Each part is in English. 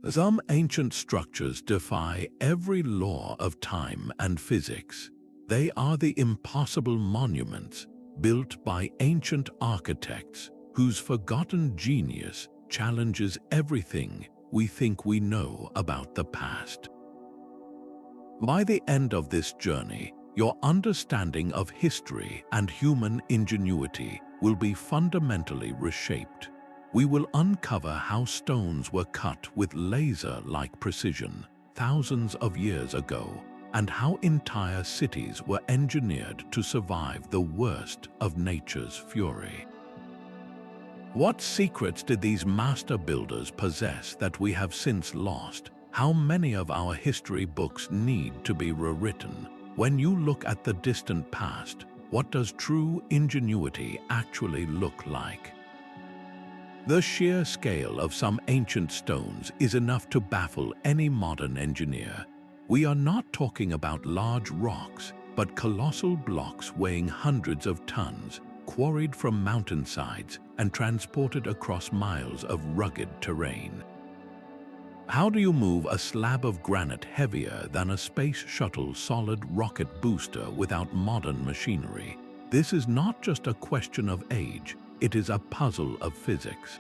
Some ancient structures defy every law of time and physics. They are the impossible monuments built by ancient architects whose forgotten genius challenges everything we think we know about the past. By the end of this journey, your understanding of history and human ingenuity will be fundamentally reshaped. We will uncover how stones were cut with laser-like precision thousands of years ago, and how entire cities were engineered to survive the worst of nature's fury. What secrets did these master builders possess that we have since lost? How many of our history books need to be rewritten? When you look at the distant past, what does true ingenuity actually look like? The sheer scale of some ancient stones is enough to baffle any modern engineer. We are not talking about large rocks, but colossal blocks weighing hundreds of tons, quarried from mountainsides and transported across miles of rugged terrain. How do you move a slab of granite heavier than a space shuttle solid rocket booster without modern machinery? This is not just a question of age, it is a puzzle of physics.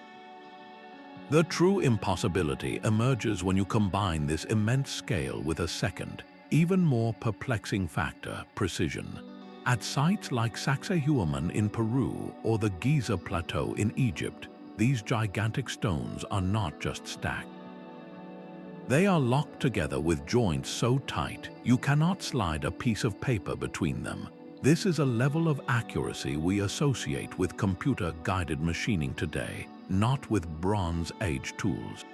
The true impossibility emerges when you combine this immense scale with a second, even more perplexing factor: precision. At sites like Sacsayhuamán in Peru or the Giza Plateau in Egypt, these gigantic stones are not just stacked. They are locked together with joints so tight you cannot slide a piece of paper between them. This is a level of accuracy we associate with computer-guided machining today, not with Bronze Age tools.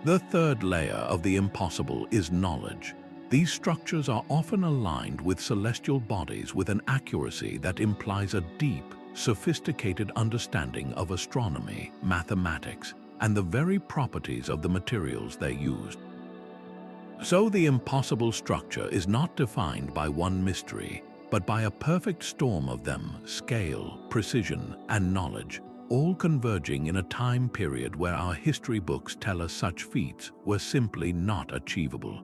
The third layer of the impossible is knowledge. These structures are often aligned with celestial bodies with an accuracy that implies a deep, sophisticated understanding of astronomy, mathematics, and the very properties of the materials they used. So the impossible structure is not defined by one mystery, but by a perfect storm of them: scale, precision, and knowledge, all converging in a time period where our history books tell us such feats were simply not achievable.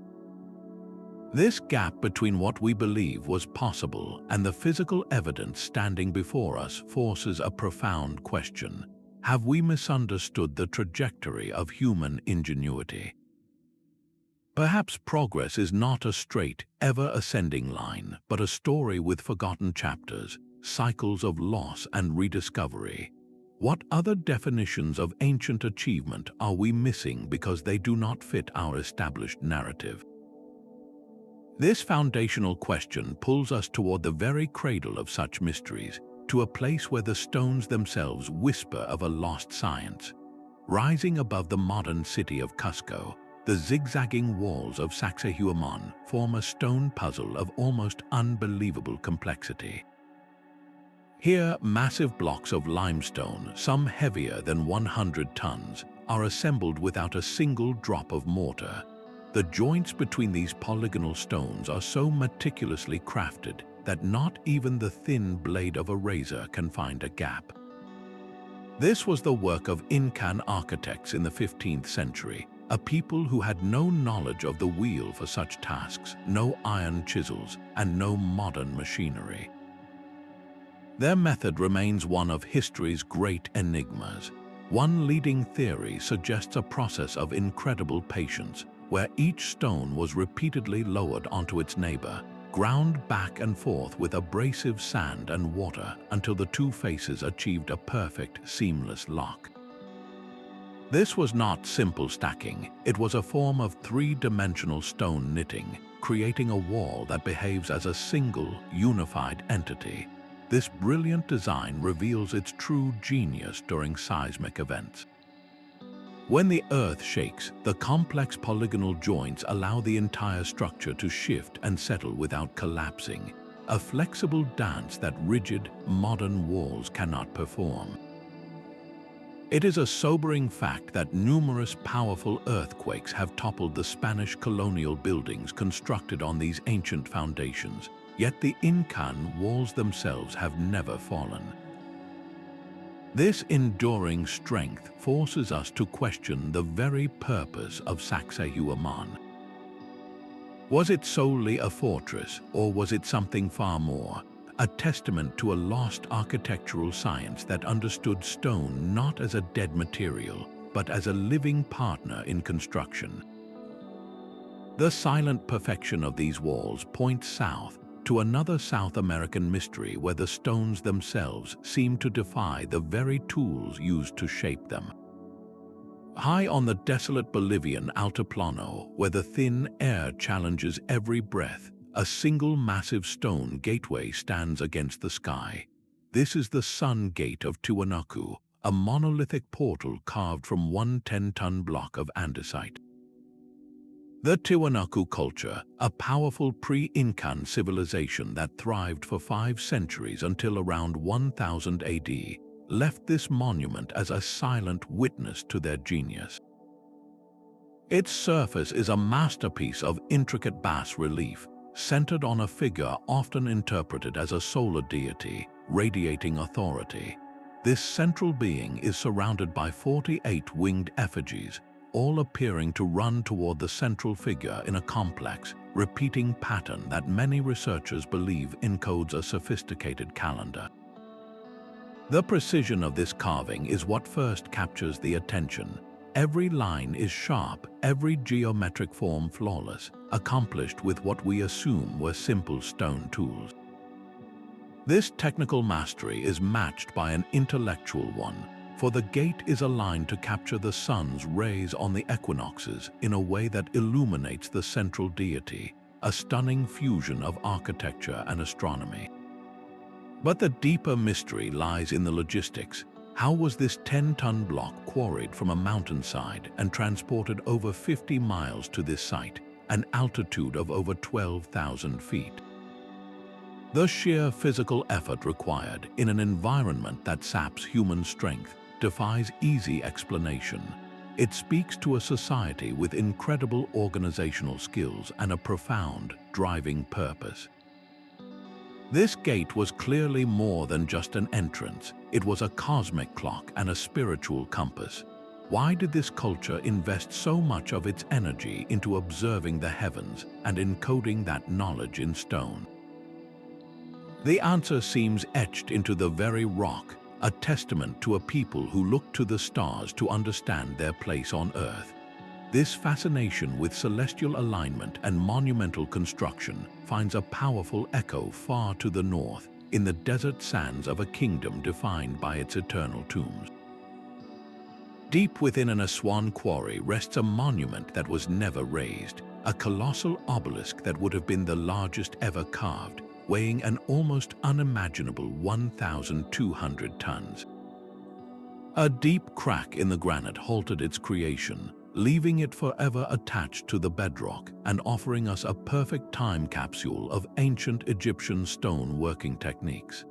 This gap between what we believe was possible and the physical evidence standing before us forces a profound question. Have we misunderstood the trajectory of human ingenuity? Perhaps progress is not a straight, ever-ascending line, but a story with forgotten chapters, cycles of loss and rediscovery. What other definitions of ancient achievement are we missing because they do not fit our established narrative? This foundational question pulls us toward the very cradle of such mysteries, to a place where the stones themselves whisper of a lost science. Rising above the modern city of Cusco, the zigzagging walls of Sacsayhuamán form a stone puzzle of almost unbelievable complexity. Here, massive blocks of limestone, some heavier than 100 tons, are assembled without a single drop of mortar. The joints between these polygonal stones are so meticulously crafted that not even the thin blade of a razor can find a gap. This was the work of Incan architects in the 15th century, a people who had no knowledge of the wheel for such tasks, no iron chisels, and no modern machinery. Their method remains one of history's great enigmas. One leading theory suggests a process of incredible patience, where each stone was repeatedly lowered onto its neighbor, ground back and forth with abrasive sand and water until the two faces achieved a perfect, seamless lock. This was not simple stacking, it was a form of three-dimensional stone knitting, creating a wall that behaves as a single, unified entity. This brilliant design reveals its true genius during seismic events. When the Earth shakes, the complex polygonal joints allow the entire structure to shift and settle without collapsing, a flexible dance that rigid, modern walls cannot perform. It is a sobering fact that numerous powerful earthquakes have toppled the Spanish colonial buildings constructed on these ancient foundations, yet the Incan walls themselves have never fallen. This enduring strength forces us to question the very purpose of Sacsayhuamán. Was it solely a fortress, or was it something far more? A testament to a lost architectural science that understood stone not as a dead material, but as a living partner in construction. The silent perfection of these walls points south to another South American mystery where the stones themselves seem to defy the very tools used to shape them. High on the desolate Bolivian Altiplano, where the thin air challenges every breath, a single massive stone gateway stands against the sky. This is the Sun Gate of Tiwanaku, a monolithic portal carved from one 10-ton block of andesite. The Tiwanaku culture, a powerful pre-Incan civilization that thrived for 5 centuries until around 1000 AD, left this monument as a silent witness to their genius. Its surface is a masterpiece of intricate bas-relief, centered on a figure often interpreted as a solar deity, radiating authority. This central being is surrounded by 48 winged effigies, all appearing to run toward the central figure in a complex, repeating pattern that many researchers believe encodes a sophisticated calendar. The precision of this carving is what first captures the attention. Every line is sharp, every geometric form flawless, accomplished with what we assume were simple stone tools. This technical mastery is matched by an intellectual one, for the gate is aligned to capture the sun's rays on the equinoxes in a way that illuminates the central deity, a stunning fusion of architecture and astronomy. But the deeper mystery lies in the logistics. How was this 10-ton block quarried from a mountainside and transported over 50 miles to this site, an altitude of over 12,000 feet? The sheer physical effort required in an environment that saps human strength defies easy explanation. It speaks to a society with incredible organizational skills and a profound, driving purpose. This gate was clearly more than just an entrance. It was a cosmic clock and a spiritual compass. Why did this culture invest so much of its energy into observing the heavens and encoding that knowledge in stone? The answer seems etched into the very rock, a testament to a people who look to the stars to understand their place on Earth. This fascination with celestial alignment and monumental construction finds a powerful echo far to the north, in the desert sands of a kingdom defined by its eternal tombs. Deep within an Aswan quarry rests a monument that was never raised, a colossal obelisk that would have been the largest ever carved, weighing an almost unimaginable 1,200 tons. A deep crack in the granite halted its creation, leaving it forever attached to the bedrock and offering us a perfect time capsule of ancient Egyptian stone working techniques.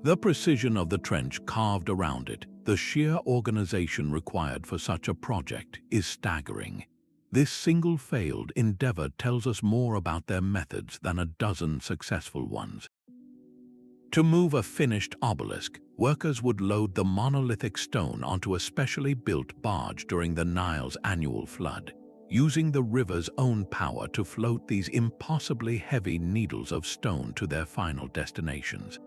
The precision of the trench carved around it, the sheer organization required for such a project, is staggering. This single failed endeavor tells us more about their methods than a dozen successful ones. To move a finished obelisk, workers would load the monolithic stone onto a specially built barge during the Nile's annual flood, using the river's own power to float these impossibly heavy needles of stone to their final destinations.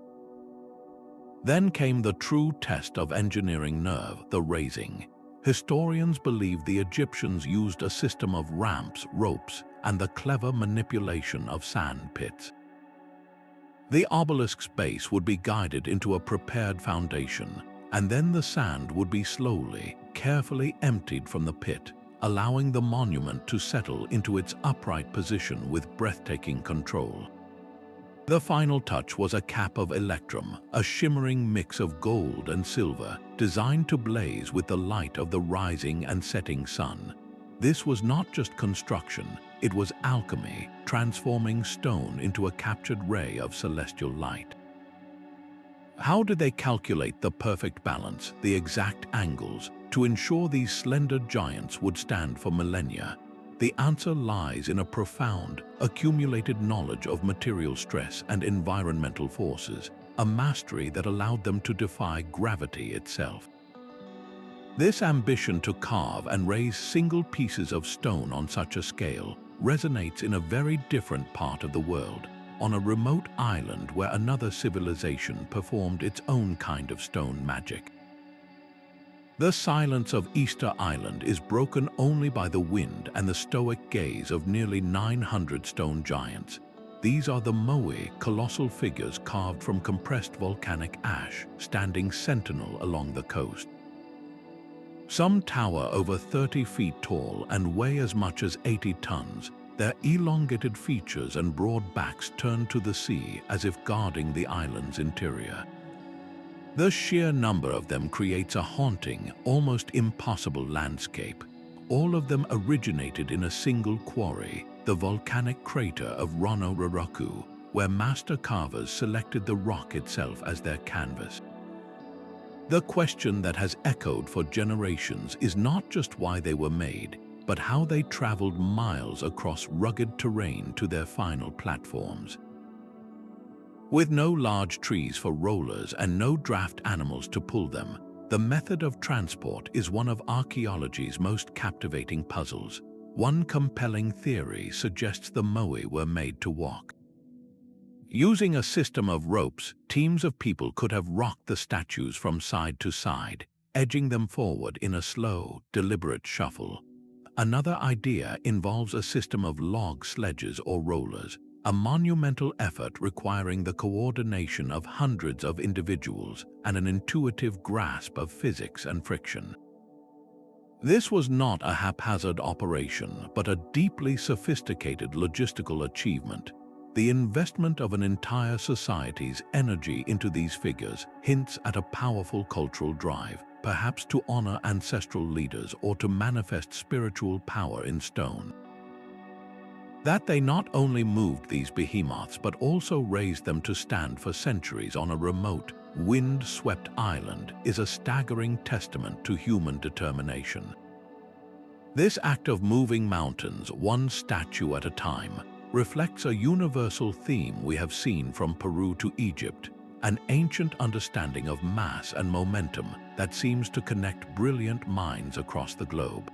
Then came the true test of engineering nerve, the raising. Historians believe the Egyptians used a system of ramps, ropes, and the clever manipulation of sand pits. The obelisk's base would be guided into a prepared foundation, and then the sand would be slowly, carefully emptied from the pit, allowing the monument to settle into its upright position with breathtaking control. The final touch was a cap of electrum, a shimmering mix of gold and silver, designed to blaze with the light of the rising and setting sun. This was not just construction, it was alchemy, transforming stone into a captured ray of celestial light. How did they calculate the perfect balance, the exact angles, to ensure these slender giants would stand for millennia? The answer lies in a profound, accumulated knowledge of material stress and environmental forces. a mastery that allowed them to defy gravity itself. This ambition to carve and raise single pieces of stone on such a scale resonates in a very different part of the world, on a remote island where another civilization performed its own kind of stone magic. The silence of Easter Island is broken only by the wind and the stoic gaze of nearly 900 stone giants. These are the Moai, colossal figures carved from compressed volcanic ash, standing sentinel along the coast. Some tower over 30 feet tall and weigh as much as 80 tons. Their elongated features and broad backs turn to the sea as if guarding the island's interior. The sheer number of them creates a haunting, almost impossible landscape. All of them originated in a single quarry, the volcanic crater of Ronoroku, where master carvers selected the rock itself as their canvas. The question that has echoed for generations is not just why they were made, but how they traveled miles across rugged terrain to their final platforms. With no large trees for rollers and no draft animals to pull them, the method of transport is one of archaeology's most captivating puzzles. One compelling theory suggests the Moai were made to walk. Using a system of ropes, teams of people could have rocked the statues from side to side, edging them forward in a slow, deliberate shuffle. Another idea involves a system of log sledges or rollers, a monumental effort requiring the coordination of hundreds of individuals and an intuitive grasp of physics and friction. This was not a haphazard operation, but a deeply sophisticated logistical achievement. The investment of an entire society's energy into these figures hints at a powerful cultural drive, perhaps to honor ancestral leaders or to manifest spiritual power in stone. That they not only moved these behemoths but also raised them to stand for centuries on a remote, wind-swept island is a staggering testament to human determination. This act of moving mountains, one statue at a time, reflects a universal theme we have seen from Peru to Egypt, an ancient understanding of mass and momentum that seems to connect brilliant minds across the globe.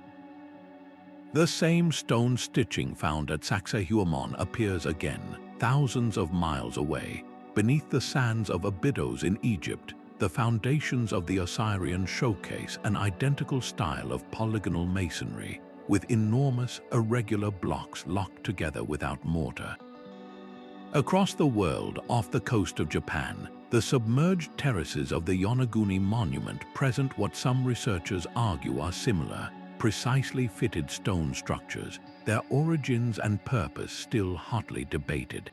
The same stone stitching found at Sacsayhuamán appears again, thousands of miles away, beneath the sands of Abydos in Egypt. The foundations of the Osirian showcase an identical style of polygonal masonry, with enormous, irregular blocks locked together without mortar. Across the world, off the coast of Japan, the submerged terraces of the Yonaguni monument present what some researchers argue are similar, precisely fitted stone structures, their origins and purpose still hotly debated.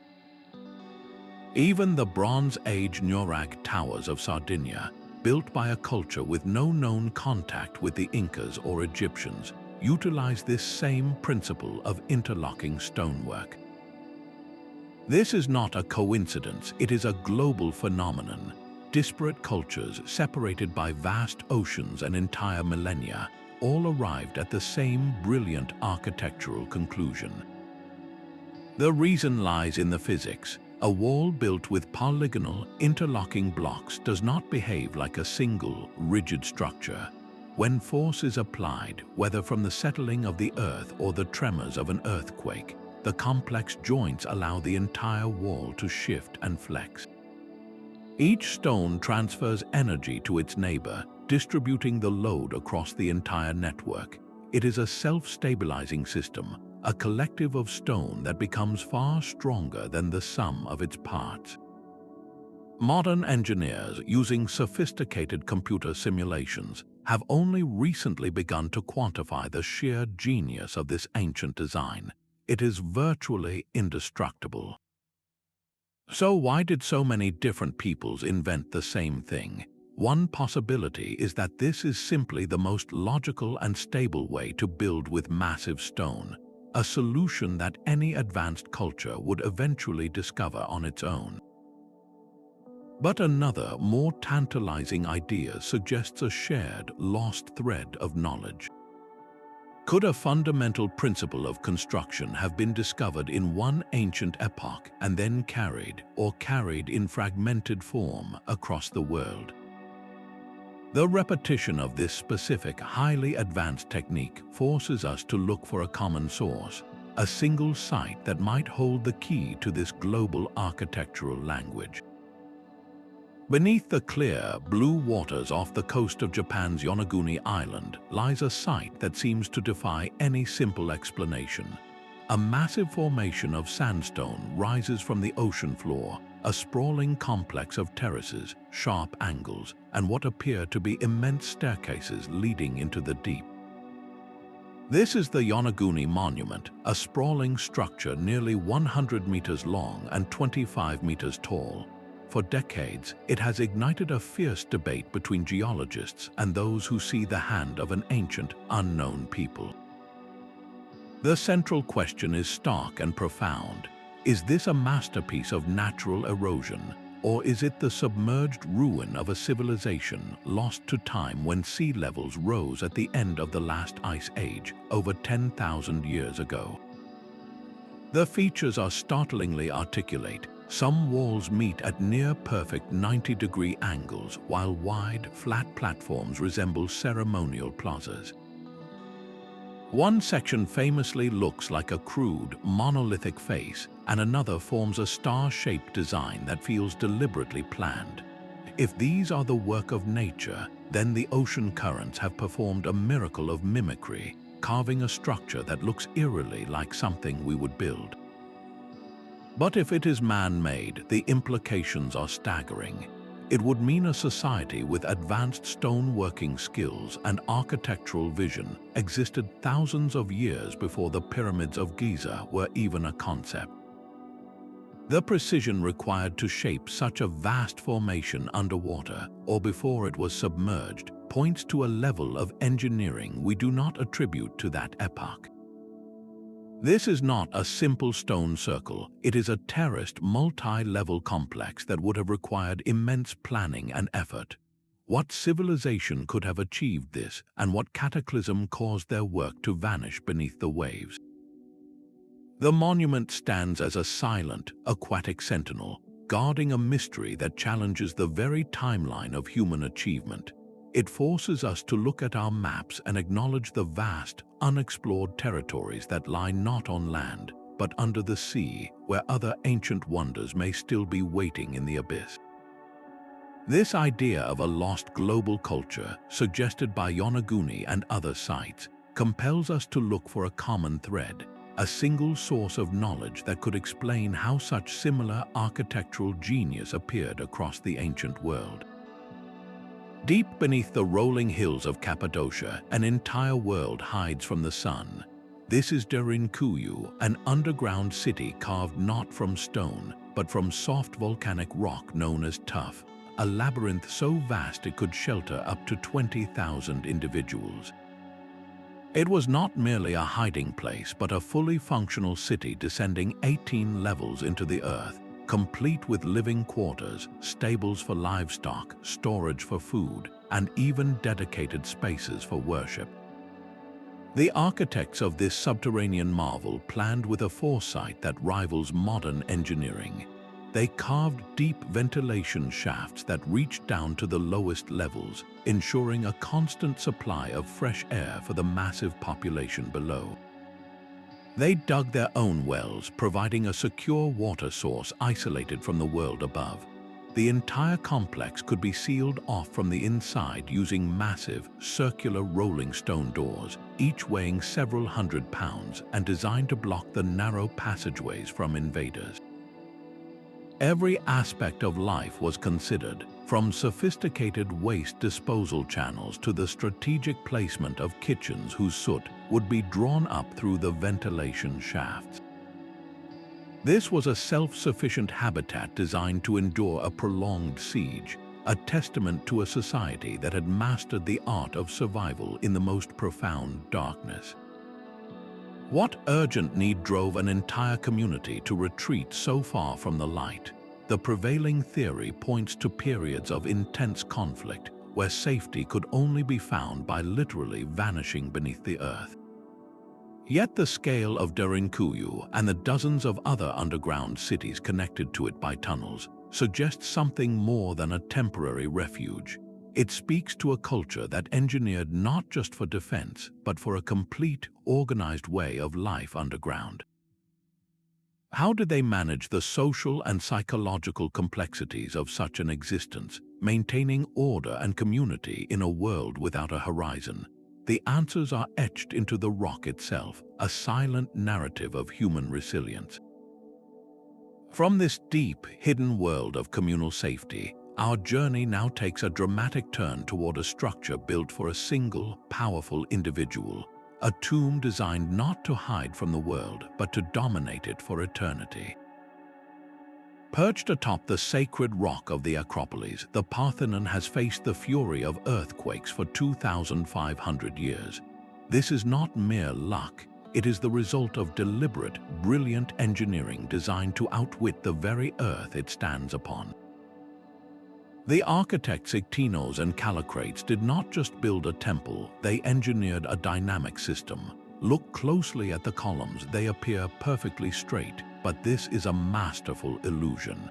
Even the Bronze Age Nurag towers of Sardinia, built by a culture with no known contact with the Incas or Egyptians, utilize this same principle of interlocking stonework. This is not a coincidence, it is a global phenomenon. Disparate cultures separated by vast oceans and entire millennia all arrived at the same brilliant architectural conclusion. The reason lies in the physics. A wall built with polygonal, interlocking blocks does not behave like a single, rigid structure. When force is applied, whether from the settling of the earth or the tremors of an earthquake, the complex joints allow the entire wall to shift and flex. Each stone transfers energy to its neighbor, distributing the load across the entire network. It is a self-stabilizing system, a collective of stone that becomes far stronger than the sum of its parts. Modern engineers, using sophisticated computer simulations, have only recently begun to quantify the sheer genius of this ancient design. It is virtually indestructible. So why did so many different peoples invent the same thing? One possibility is that this is simply the most logical and stable way to build with massive stone, a solution that any advanced culture would eventually discover on its own. But another, more tantalizing idea suggests a shared, lost thread of knowledge. Could a fundamental principle of construction have been discovered in one ancient epoch and then carried in fragmented form across the world? The repetition of this specific, highly advanced technique forces us to look for a common source, a single site that might hold the key to this global architectural language. Beneath the clear, blue waters off the coast of Japan's Yonaguni Island lies a site that seems to defy any simple explanation. A massive formation of sandstone rises from the ocean floor, a sprawling complex of terraces, sharp angles, and what appear to be immense staircases leading into the deep. This is the Yonaguni Monument, a sprawling structure nearly 100 meters long and 25 meters tall. For decades, it has ignited a fierce debate between geologists and those who see the hand of an ancient, unknown people. The central question is stark and profound. Is this a masterpiece of natural erosion, or is it the submerged ruin of a civilization lost to time when sea levels rose at the end of the last ice age, over 10,000 years ago? The features are startlingly articulate. Some walls meet at near-perfect 90-degree angles, while wide, flat platforms resemble ceremonial plazas. One section famously looks like a crude, monolithic face, and another forms a star-shaped design that feels deliberately planned. If these are the work of nature, then the ocean currents have performed a miracle of mimicry, carving a structure that looks eerily like something we would build. But if it is man-made, the implications are staggering. It would mean a society with advanced stone-working skills and architectural vision existed thousands of years before the pyramids of Giza were even a concept. The precision required to shape such a vast formation underwater or before it was submerged points to a level of engineering we do not attribute to that epoch. This is not a simple stone circle, it is a terraced, multi-level complex that would have required immense planning and effort. What civilization could have achieved this, and what cataclysm caused their work to vanish beneath the waves? The monument stands as a silent, aquatic sentinel, guarding a mystery that challenges the very timeline of human achievement. It forces us to look at our maps and acknowledge the vast, unexplored territories that lie not on land, but under the sea, where other ancient wonders may still be waiting in the abyss. This idea of a lost global culture, suggested by Yonaguni and other sites, compels us to look for a common thread, a single source of knowledge that could explain how such similar architectural genius appeared across the ancient world. Deep beneath the rolling hills of Cappadocia, an entire world hides from the sun. This is Derinkuyu, an underground city carved not from stone, but from soft volcanic rock known as tuff, a labyrinth so vast it could shelter up to 20,000 individuals. It was not merely a hiding place, but a fully functional city descending 18 levels into the earth, complete with living quarters, stables for livestock, storage for food, and even dedicated spaces for worship. The architects of this subterranean marvel planned with a foresight that rivals modern engineering. They carved deep ventilation shafts that reached down to the lowest levels, ensuring a constant supply of fresh air for the massive population below. They dug their own wells, providing a secure water source isolated from the world above. The entire complex could be sealed off from the inside using massive, circular rolling stone doors, each weighing several hundred pounds and designed to block the narrow passageways from invaders. Every aspect of life was considered, from sophisticated waste disposal channels to the strategic placement of kitchens whose soot would be drawn up through the ventilation shafts. This was a self-sufficient habitat designed to endure a prolonged siege, a testament to a society that had mastered the art of survival in the most profound darkness. What urgent need drove an entire community to retreat so far from the light? The prevailing theory points to periods of intense conflict, where safety could only be found by literally vanishing beneath the earth. Yet the scale of Derinkuyu and the dozens of other underground cities connected to it by tunnels suggests something more than a temporary refuge. It speaks to a culture that engineered not just for defense, but for a complete, organized way of life underground. How did they manage the social and psychological complexities of such an existence, maintaining order and community in a world without a horizon? The answers are etched into the rock itself, a silent narrative of human resilience. From this deep, hidden world of communal safety, our journey now takes a dramatic turn toward a structure built for a single, powerful individual, a tomb designed not to hide from the world, but to dominate it for eternity. Perched atop the sacred rock of the Acropolis, the Parthenon has faced the fury of earthquakes for 2,500 years. This is not mere luck. It is the result of deliberate, brilliant engineering designed to outwit the very earth it stands upon. The architects Ictinos and Callicrates did not just build a temple, they engineered a dynamic system. Look closely at the columns, they appear perfectly straight, but this is a masterful illusion.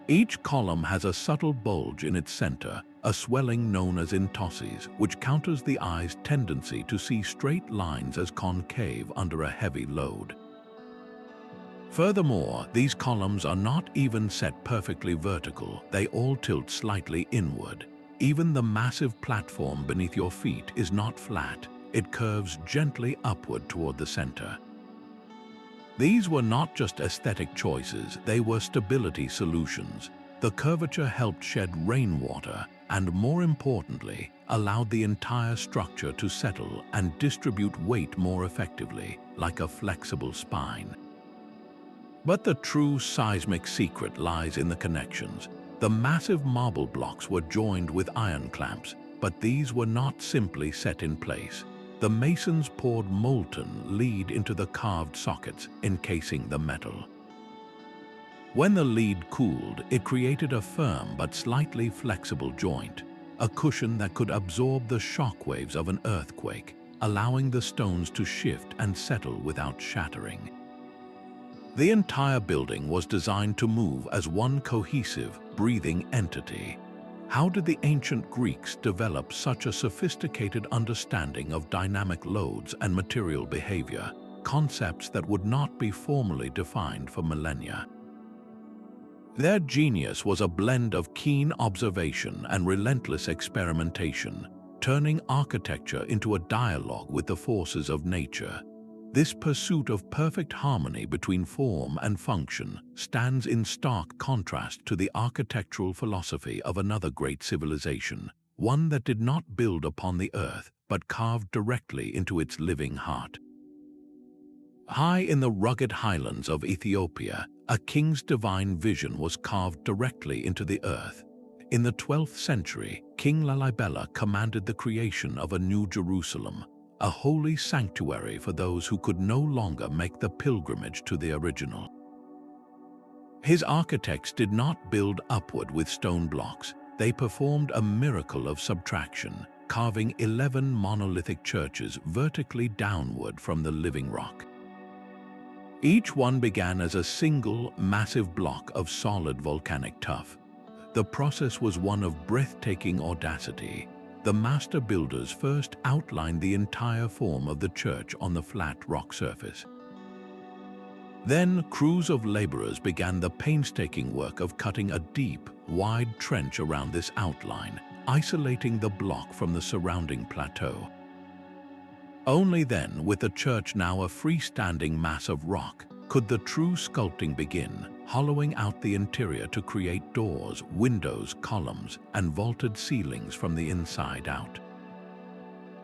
Each column has a subtle bulge in its center, a swelling known as intosses, which counters the eye's tendency to see straight lines as concave under a heavy load. Furthermore, these columns are not even set perfectly vertical, they all tilt slightly inward. Even the massive platform beneath your feet is not flat, it curves gently upward toward the center. These were not just aesthetic choices, they were stability solutions. The curvature helped shed rainwater and, more importantly, allowed the entire structure to settle and distribute weight more effectively, like a flexible spine. But the true seismic secret lies in the connections. The massive marble blocks were joined with iron clamps, but these were not simply set in place. The masons poured molten lead into the carved sockets, encasing the metal. When the lead cooled, it created a firm but slightly flexible joint, a cushion that could absorb the shock waves of an earthquake, allowing the stones to shift and settle without shattering. The entire building was designed to move as one cohesive, breathing entity. How did the ancient Greeks develop such a sophisticated understanding of dynamic loads and material behavior, concepts that would not be formally defined for millennia? Their genius was a blend of keen observation and relentless experimentation, turning architecture into a dialogue with the forces of nature. This pursuit of perfect harmony between form and function stands in stark contrast to the architectural philosophy of another great civilization, one that did not build upon the earth but carved directly into its living heart. High in the rugged highlands of Ethiopia, a king's divine vision was carved directly into the earth. In the 12th century, King Lalibela commanded the creation of a new Jerusalem, a holy sanctuary for those who could no longer make the pilgrimage to the original. His architects did not build upward with stone blocks, they performed a miracle of subtraction, carving 11 monolithic churches vertically downward from the living rock. Each one began as a single, massive block of solid volcanic tuff. The process was one of breathtaking audacity. The master builders first outlined the entire form of the church on the flat rock surface. Then, crews of laborers began the painstaking work of cutting a deep, wide trench around this outline, isolating the block from the surrounding plateau. Only then, with the church now a freestanding mass of rock, could the true sculpting begin, hollowing out the interior to create doors, windows, columns, and vaulted ceilings from the inside out.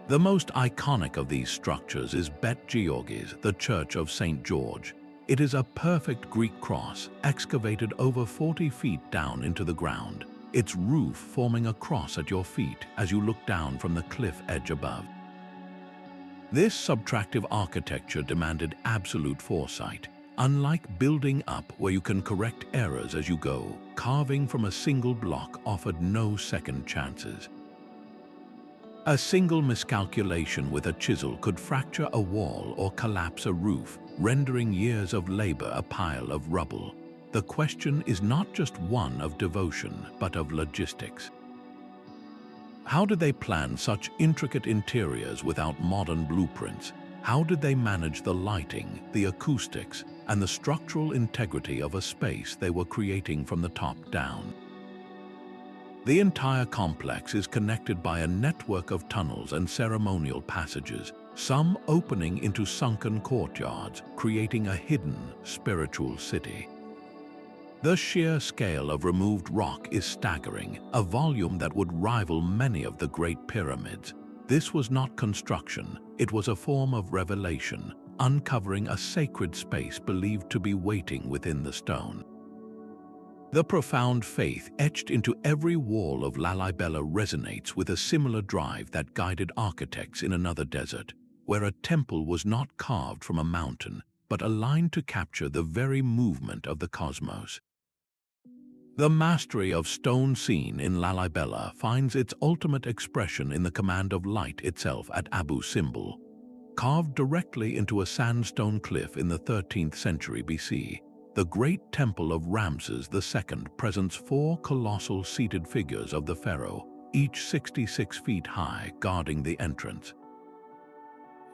The most iconic of these structures is Bet Georgis, the Church of St. George. It is a perfect Greek cross, excavated over 40 feet down into the ground, its roof forming a cross at your feet as you look down from the cliff edge above. This subtractive architecture demanded absolute foresight. Unlike building up where you can correct errors as you go, carving from a single block offered no second chances. A single miscalculation with a chisel could fracture a wall or collapse a roof, rendering years of labor a pile of rubble. The question is not just one of devotion, but of logistics. How did they plan such intricate interiors without modern blueprints? How did they manage the lighting, the acoustics, and the structural integrity of a space they were creating from the top down? The entire complex is connected by a network of tunnels and ceremonial passages, some opening into sunken courtyards, creating a hidden spiritual city. The sheer scale of removed rock is staggering, a volume that would rival many of the Great Pyramids. This was not construction, it was a form of revelation, uncovering a sacred space believed to be waiting within the stone. The profound faith etched into every wall of Lalibela resonates with a similar drive that guided architects in another desert, where a temple was not carved from a mountain, but aligned to capture the very movement of the cosmos. The mastery of stone seen in Lalibela finds its ultimate expression in the command of light itself at Abu Simbel. Carved directly into a sandstone cliff in the 13th century BC, the great temple of Ramses II presents 4 colossal seated figures of the pharaoh, each 66 feet high, guarding the entrance.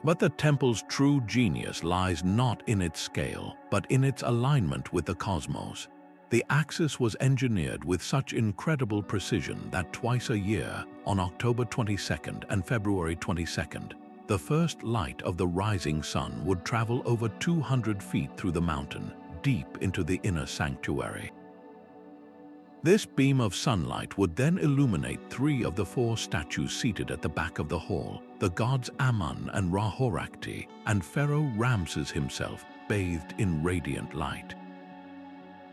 But the temple's true genius lies not in its scale, but in its alignment with the cosmos. The axis was engineered with such incredible precision that twice a year, on October 22nd and February 22nd, the first light of the rising sun would travel over 200 feet through the mountain, deep into the inner sanctuary. This beam of sunlight would then illuminate 3 of the 4 statues seated at the back of the hall, the gods Amun and Ra-Horakhti, and Pharaoh Ramses himself, bathed in radiant light.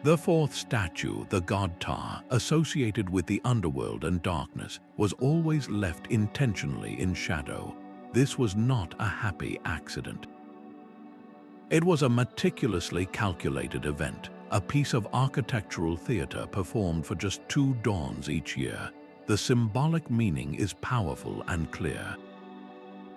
The 4th statue, the god Ptah, associated with the underworld and darkness, was always left intentionally in shadow. This was not a happy accident. It was a meticulously calculated event, a piece of architectural theater performed for just 2 dawns each year. The symbolic meaning is powerful and clear.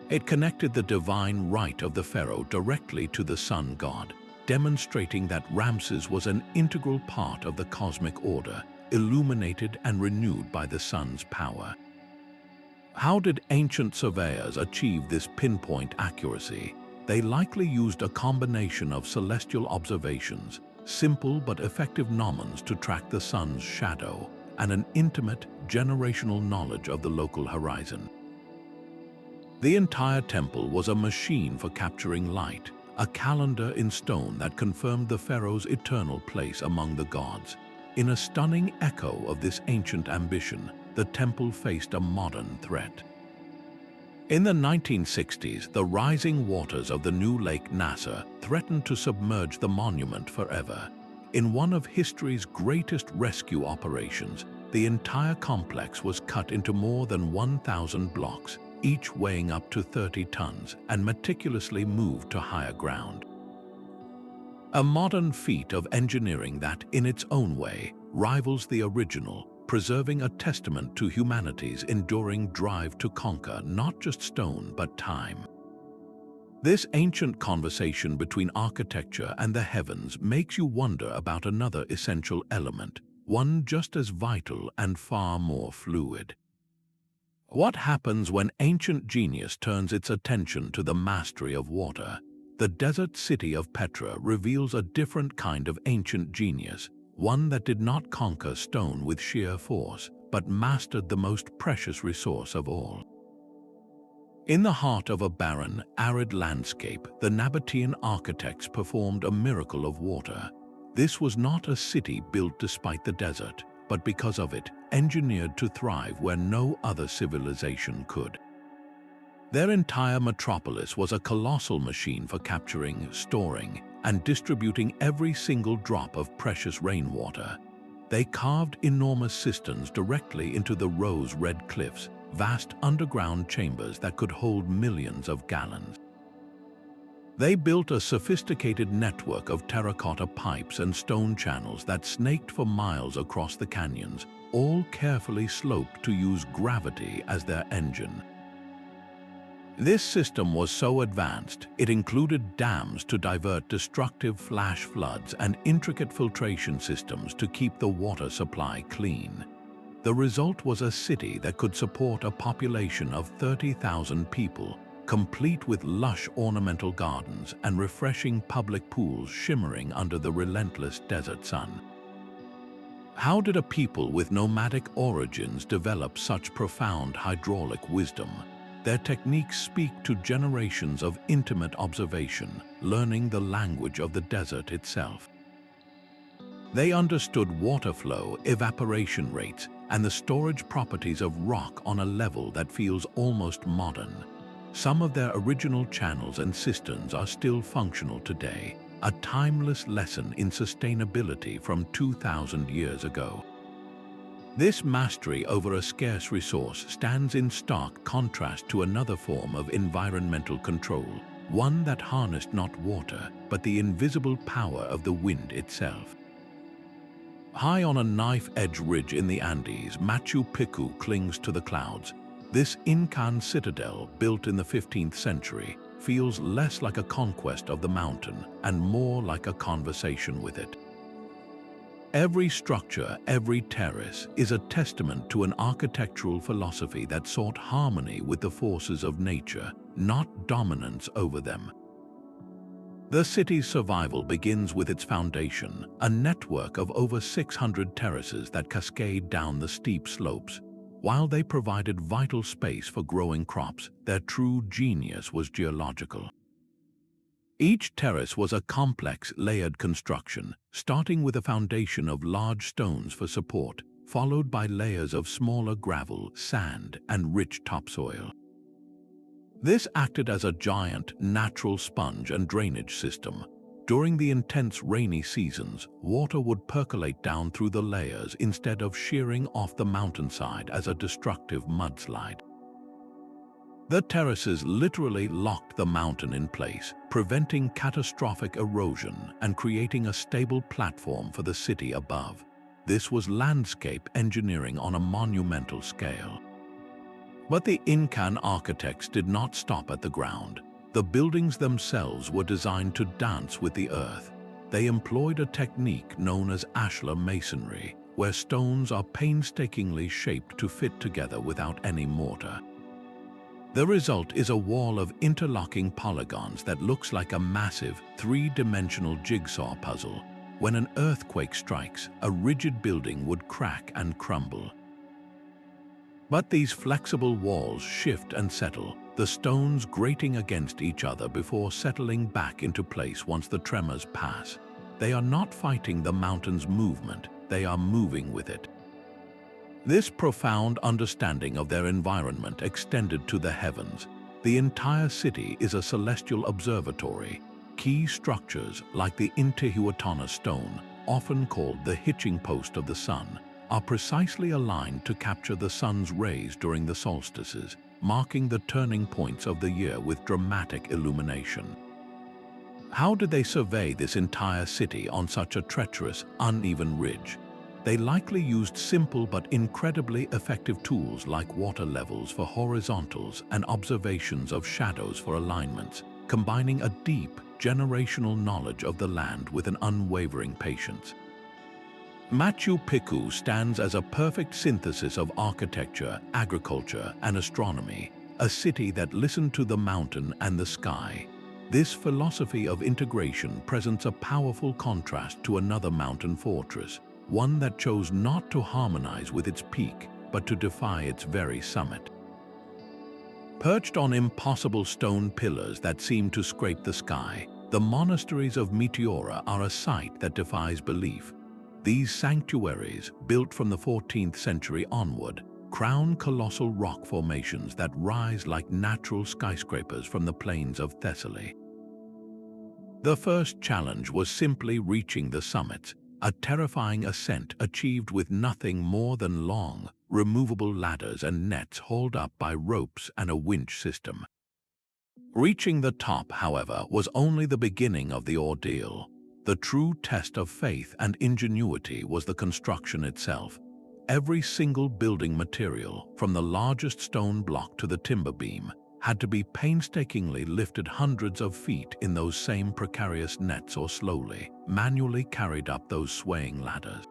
It connected the divine right of the pharaoh directly to the sun god, demonstrating that Ramses was an integral part of the cosmic order, illuminated and renewed by the sun's power. How did ancient surveyors achieve this pinpoint accuracy? They likely used a combination of celestial observations, simple but effective gnomons to track the sun's shadow, and an intimate, generational knowledge of the local horizon. The entire temple was a machine for capturing light, a calendar in stone that confirmed the pharaoh's eternal place among the gods. In a stunning echo of this ancient ambition, the temple faced a modern threat. In the 1960s, the rising waters of the new Lake Nasser threatened to submerge the monument forever. In one of history's greatest rescue operations, the entire complex was cut into more than 1,000 blocks, each weighing up to 30 tons, and meticulously moved to higher ground. A modern feat of engineering that, in its own way, rivals the original, preserving a testament to humanity's enduring drive to conquer not just stone but time. This ancient conversation between architecture and the heavens makes you wonder about another essential element, one just as vital and far more fluid. What happens when ancient genius turns its attention to the mastery of water? The desert city of Petra reveals a different kind of ancient genius, one that did not conquer stone with sheer force, but mastered the most precious resource of all. In the heart of a barren, arid landscape, the Nabatean architects performed a miracle of water. This was not a city built despite the desert, but because of it, engineered to thrive where no other civilization could. Their entire metropolis was a colossal machine for capturing, storing, and distributing every single drop of precious rainwater. They carved enormous cisterns directly into the rose-red cliffs, vast underground chambers that could hold millions of gallons. They built a sophisticated network of terracotta pipes and stone channels that snaked for miles across the canyons, all carefully sloped to use gravity as their engine. This system was so advanced, it included dams to divert destructive flash floods and intricate filtration systems to keep the water supply clean. The result was a city that could support a population of 30,000 people, complete with lush ornamental gardens and refreshing public pools shimmering under the relentless desert sun. How did a people with nomadic origins develop such profound hydraulic wisdom? Their techniques speak to generations of intimate observation, learning the language of the desert itself. They understood water flow, evaporation rates, and the storage properties of rock on a level that feels almost modern. Some of their original channels and cisterns are still functional today, a timeless lesson in sustainability from 2,000 years ago. This mastery over a scarce resource stands in stark contrast to another form of environmental control, one that harnessed not water, but the invisible power of the wind itself. High on a knife-edge ridge in the Andes, Machu Picchu clings to the clouds. This Incan citadel, built in the 15th century, feels less like a conquest of the mountain and more like a conversation with it. Every structure, every terrace, is a testament to an architectural philosophy that sought harmony with the forces of nature, not dominance over them. The city's survival begins with its foundation, a network of over 600 terraces that cascade down the steep slopes. While they provided vital space for growing crops, their true genius was geological. Each terrace was a complex, layered construction, starting with a foundation of large stones for support, followed by layers of smaller gravel, sand, and rich topsoil. This acted as a giant, natural sponge and drainage system. During the intense rainy seasons, water would percolate down through the layers instead of shearing off the mountainside as a destructive mudslide. The terraces literally locked the mountain in place, preventing catastrophic erosion and creating a stable platform for the city above. This was landscape engineering on a monumental scale. But the Incan architects did not stop at the ground. The buildings themselves were designed to dance with the earth. They employed a technique known as ashlar masonry, where stones are painstakingly shaped to fit together without any mortar. The result is a wall of interlocking polygons that looks like a massive, three-dimensional jigsaw puzzle. When an earthquake strikes, a rigid building would crack and crumble. But these flexible walls shift and settle, the stones grating against each other before settling back into place once the tremors pass. They are not fighting the mountain's movement, they are moving with it. This profound understanding of their environment extended to the heavens. The entire city is a celestial observatory. Key structures, like the Intihuatana stone, often called the hitching post of the sun, are precisely aligned to capture the sun's rays during the solstices, marking the turning points of the year with dramatic illumination. How did they survey this entire city on such a treacherous, uneven ridge? They likely used simple but incredibly effective tools like water levels for horizontals and observations of shadows for alignments, combining a deep, generational knowledge of the land with an unwavering patience. Machu Picchu stands as a perfect synthesis of architecture, agriculture, and astronomy, a city that listened to the mountain and the sky. This philosophy of integration presents a powerful contrast to another mountain fortress, one that chose not to harmonize with its peak, but to defy its very summit. Perched on impossible stone pillars that seem to scrape the sky, the Monasteries of Meteora are a sight that defies belief. These sanctuaries, built from the 14th century onward, crown colossal rock formations that rise like natural skyscrapers from the plains of Thessaly. The first challenge was simply reaching the summits, a terrifying ascent achieved with nothing more than long, removable ladders and nets hauled up by ropes and a winch system. Reaching the top, however, was only the beginning of the ordeal. The true test of faith and ingenuity was the construction itself. Every single building material, from the largest stone block to the timber beam, had to be painstakingly lifted hundreds of feet in those same precarious nets or slowly, manually carried up those swaying ladders.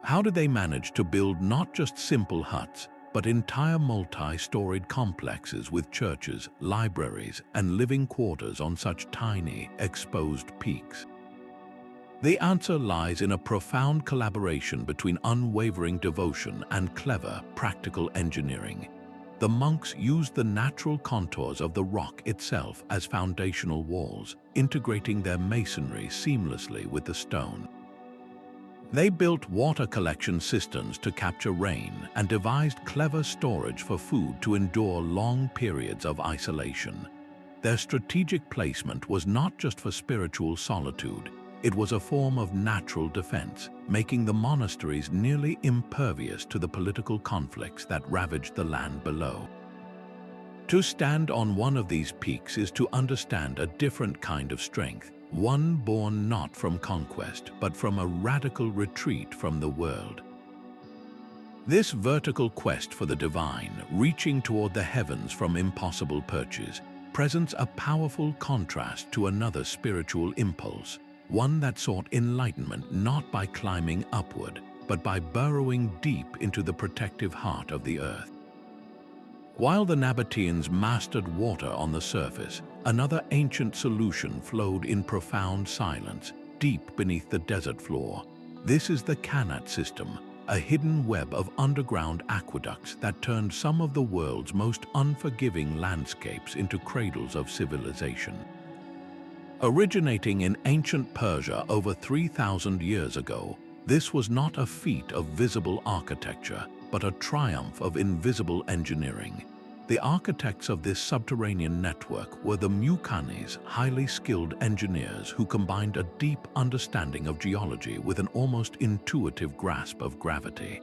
How did they manage to build not just simple huts, but entire multi-storied complexes with churches, libraries, and living quarters on such tiny, exposed peaks? The answer lies in a profound collaboration between unwavering devotion and clever, practical engineering. The monks used the natural contours of the rock itself as foundational walls, integrating their masonry seamlessly with the stone. They built water collection systems to capture rain and devised clever storage for food to endure long periods of isolation. Their strategic placement was not just for spiritual solitude, it was a form of natural defense, making the monasteries nearly impervious to the political conflicts that ravaged the land below. To stand on one of these peaks is to understand a different kind of strength, one born not from conquest, but from a radical retreat from the world. This vertical quest for the divine, reaching toward the heavens from impossible perches, presents a powerful contrast to another spiritual impulse, one that sought enlightenment not by climbing upward, but by burrowing deep into the protective heart of the earth. While the Nabateans mastered water on the surface, another ancient solution flowed in profound silence, deep beneath the desert floor. This is the Qanat system, a hidden web of underground aqueducts that turned some of the world's most unforgiving landscapes into cradles of civilization. Originating in ancient Persia over 3,000 years ago, this was not a feat of visible architecture, but a triumph of invisible engineering. The architects of this subterranean network were the Mukanis, highly skilled engineers who combined a deep understanding of geology with an almost intuitive grasp of gravity.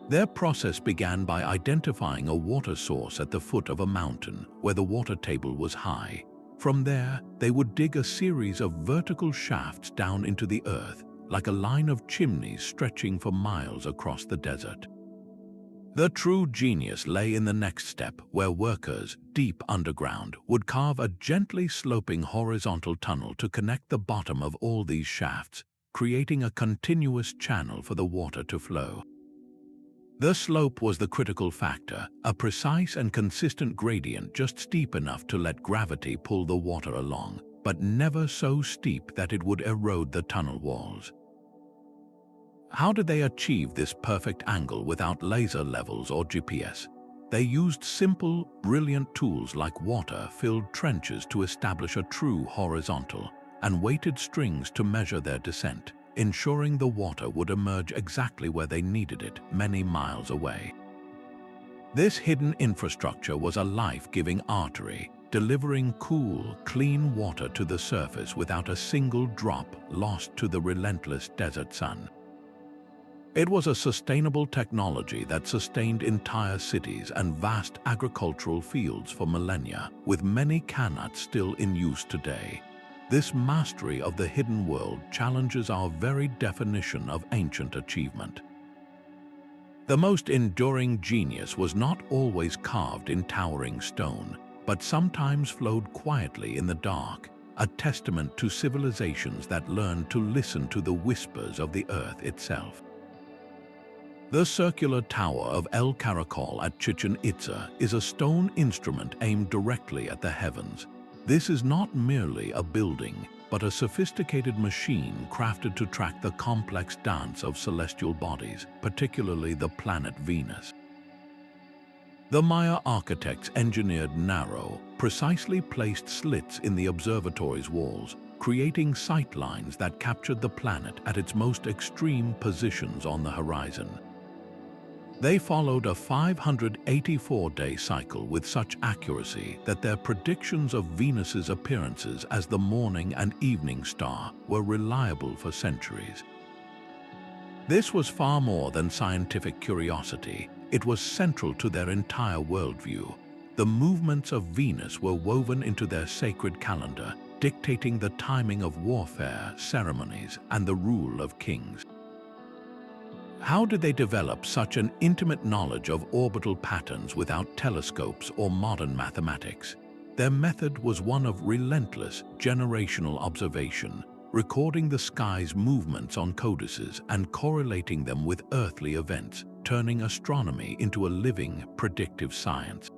Their process began by identifying a water source at the foot of a mountain where the water table was high. From there, they would dig a series of vertical shafts down into the earth, like a line of chimneys stretching for miles across the desert. The true genius lay in the next step, where workers, deep underground, would carve a gently sloping horizontal tunnel to connect the bottom of all these shafts, creating a continuous channel for the water to flow. The slope was the critical factor, a precise and consistent gradient just steep enough to let gravity pull the water along, but never so steep that it would erode the tunnel walls. How did they achieve this perfect angle without laser levels or GPS? They used simple, brilliant tools like water-filled trenches to establish a true horizontal, and weighted strings to measure their descent, ensuring the water would emerge exactly where they needed it, many miles away. This hidden infrastructure was a life-giving artery, delivering cool, clean water to the surface without a single drop lost to the relentless desert sun. It was a sustainable technology that sustained entire cities and vast agricultural fields for millennia, with many Qanats still in use today. This mastery of the hidden world challenges our very definition of ancient achievement. The most enduring genius was not always carved in towering stone, but sometimes flowed quietly in the dark, a testament to civilizations that learned to listen to the whispers of the earth itself. The circular tower of El Caracol at Chichen Itza is a stone instrument aimed directly at the heavens. This is not merely a building, but a sophisticated machine crafted to track the complex dance of celestial bodies, particularly the planet Venus. The Maya architects engineered narrow, precisely placed slits in the observatory's walls, creating sight lines that captured the planet at its most extreme positions on the horizon. They followed a 584-day cycle with such accuracy that their predictions of Venus's appearances as the morning and evening star were reliable for centuries. This was far more than scientific curiosity. It was central to their entire worldview. The movements of Venus were woven into their sacred calendar, dictating the timing of warfare, ceremonies, and the rule of kings. How did they develop such an intimate knowledge of orbital patterns without telescopes or modern mathematics? Their method was one of relentless generational observation, recording the sky's movements on codices and correlating them with earthly events, turning astronomy into a living, predictive science.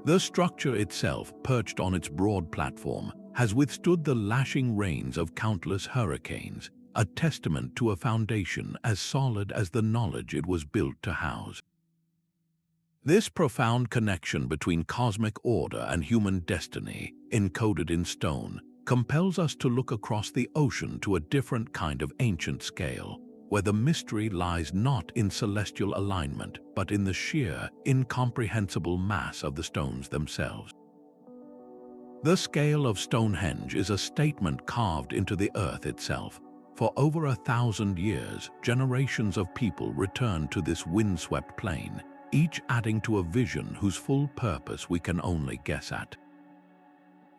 The structure itself, perched on its broad platform, has withstood the lashing rains of countless hurricanes, a testament to a foundation as solid as the knowledge it was built to house. This profound connection between cosmic order and human destiny, encoded in stone, compels us to look across the ocean to a different kind of ancient scale, where the mystery lies not in celestial alignment, but in the sheer, incomprehensible mass of the stones themselves. The scale of Stonehenge is a statement carved into the earth itself. For over 1,000 years, generations of people returned to this windswept plain, each adding to a vision whose full purpose we can only guess at.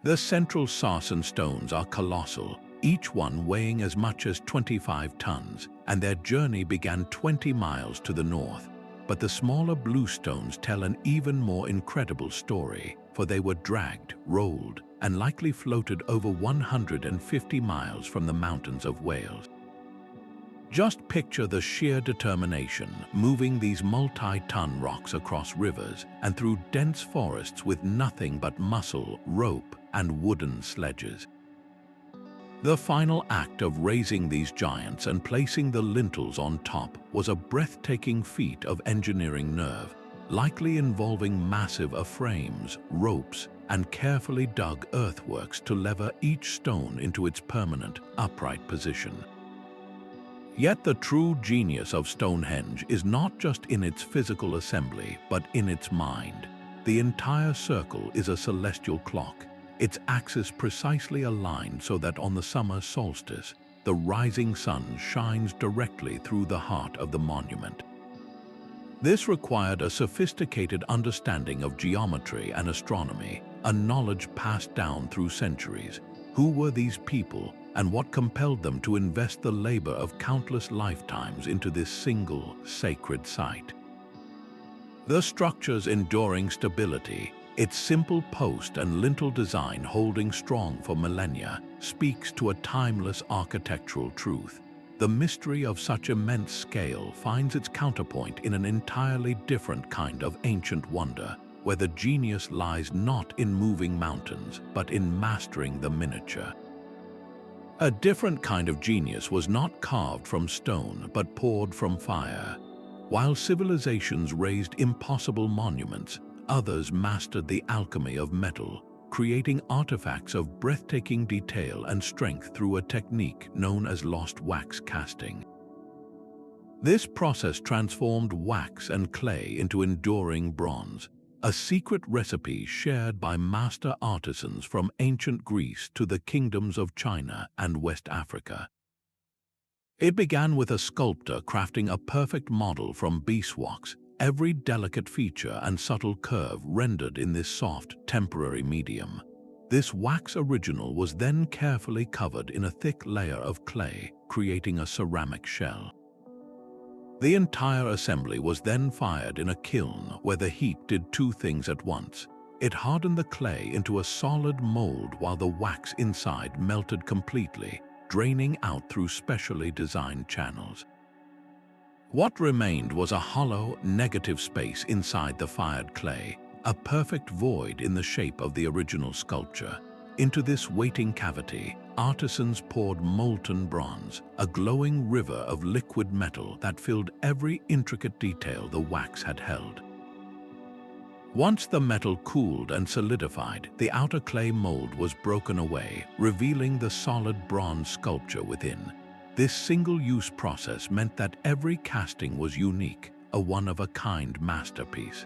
The central sarsen stones are colossal, each one weighing as much as 25 tons, and their journey began 20 miles to the north. But the smaller blue stones tell an even more incredible story, for they were dragged, rolled, and likely floated over 150 miles from the mountains of Wales. Just picture the sheer determination moving these multi-ton rocks across rivers and through dense forests with nothing but muscle, rope, and wooden sledges. The final act of raising these giants and placing the lintels on top was a breathtaking feat of engineering nerve, likely involving massive frames, ropes, and carefully dug earthworks to lever each stone into its permanent, upright position. Yet the true genius of Stonehenge is not just in its physical assembly, but in its mind. The entire circle is a celestial clock, its axis precisely aligned so that on the summer solstice, the rising sun shines directly through the heart of the monument. This required a sophisticated understanding of geometry and astronomy, a knowledge passed down through centuries. Who were these people, and what compelled them to invest the labor of countless lifetimes into this single, sacred site? The structure's enduring stability, its simple post and lintel design holding strong for millennia, speaks to a timeless architectural truth. The mystery of such immense scale finds its counterpoint in an entirely different kind of ancient wonder, where the genius lies not in moving mountains, but in mastering the miniature. A different kind of genius was not carved from stone, but poured from fire. While civilizations raised impossible monuments, others mastered the alchemy of metal, creating artifacts of breathtaking detail and strength through a technique known as lost wax casting. This process transformed wax and clay into enduring bronze, a secret recipe shared by master artisans from ancient Greece to the kingdoms of China and West Africa. It began with a sculptor crafting a perfect model from beeswax, every delicate feature and subtle curve rendered in this soft, temporary medium. This wax original was then carefully covered in a thick layer of clay, creating a ceramic shell. The entire assembly was then fired in a kiln where the heat did two things at once. It hardened the clay into a solid mold while the wax inside melted completely, draining out through specially designed channels. What remained was a hollow, negative space inside the fired clay, a perfect void in the shape of the original sculpture. Into this waiting cavity, artisans poured molten bronze, a glowing river of liquid metal that filled every intricate detail the wax had held. Once the metal cooled and solidified, the outer clay mold was broken away, revealing the solid bronze sculpture within. This single-use process meant that every casting was unique, a one-of-a-kind masterpiece.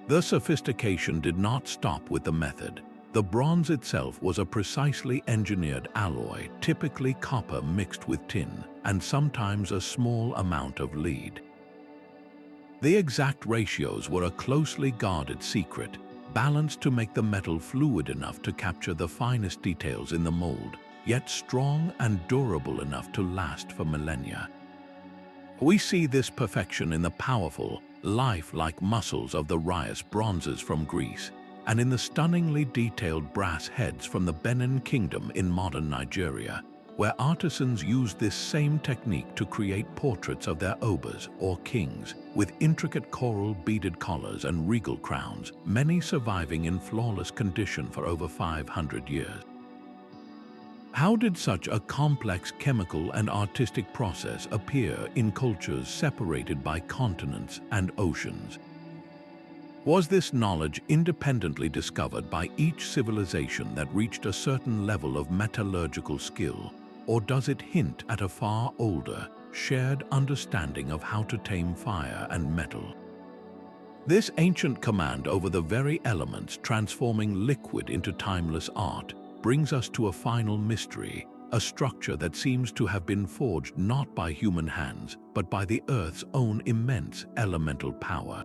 The sophistication did not stop with the method. The bronze itself was a precisely engineered alloy, typically copper mixed with tin, and sometimes a small amount of lead. The exact ratios were a closely guarded secret, balanced to make the metal fluid enough to capture the finest details in the mold, yet strong and durable enough to last for millennia. We see this perfection in the powerful, life-like muscles of the Rias bronzes from Greece, and in the stunningly detailed brass heads from the Benin Kingdom in modern Nigeria, where artisans used this same technique to create portraits of their obas, or kings, with intricate coral beaded collars and regal crowns, many surviving in flawless condition for over 500 years. How did such a complex chemical and artistic process appear in cultures separated by continents and oceans? Was this knowledge independently discovered by each civilization that reached a certain level of metallurgical skill, or does it hint at a far older, shared understanding of how to tame fire and metal? This ancient command over the very elements transforming liquid into timeless art brings us to a final mystery, a structure that seems to have been forged not by human hands, but by the Earth's own immense elemental power.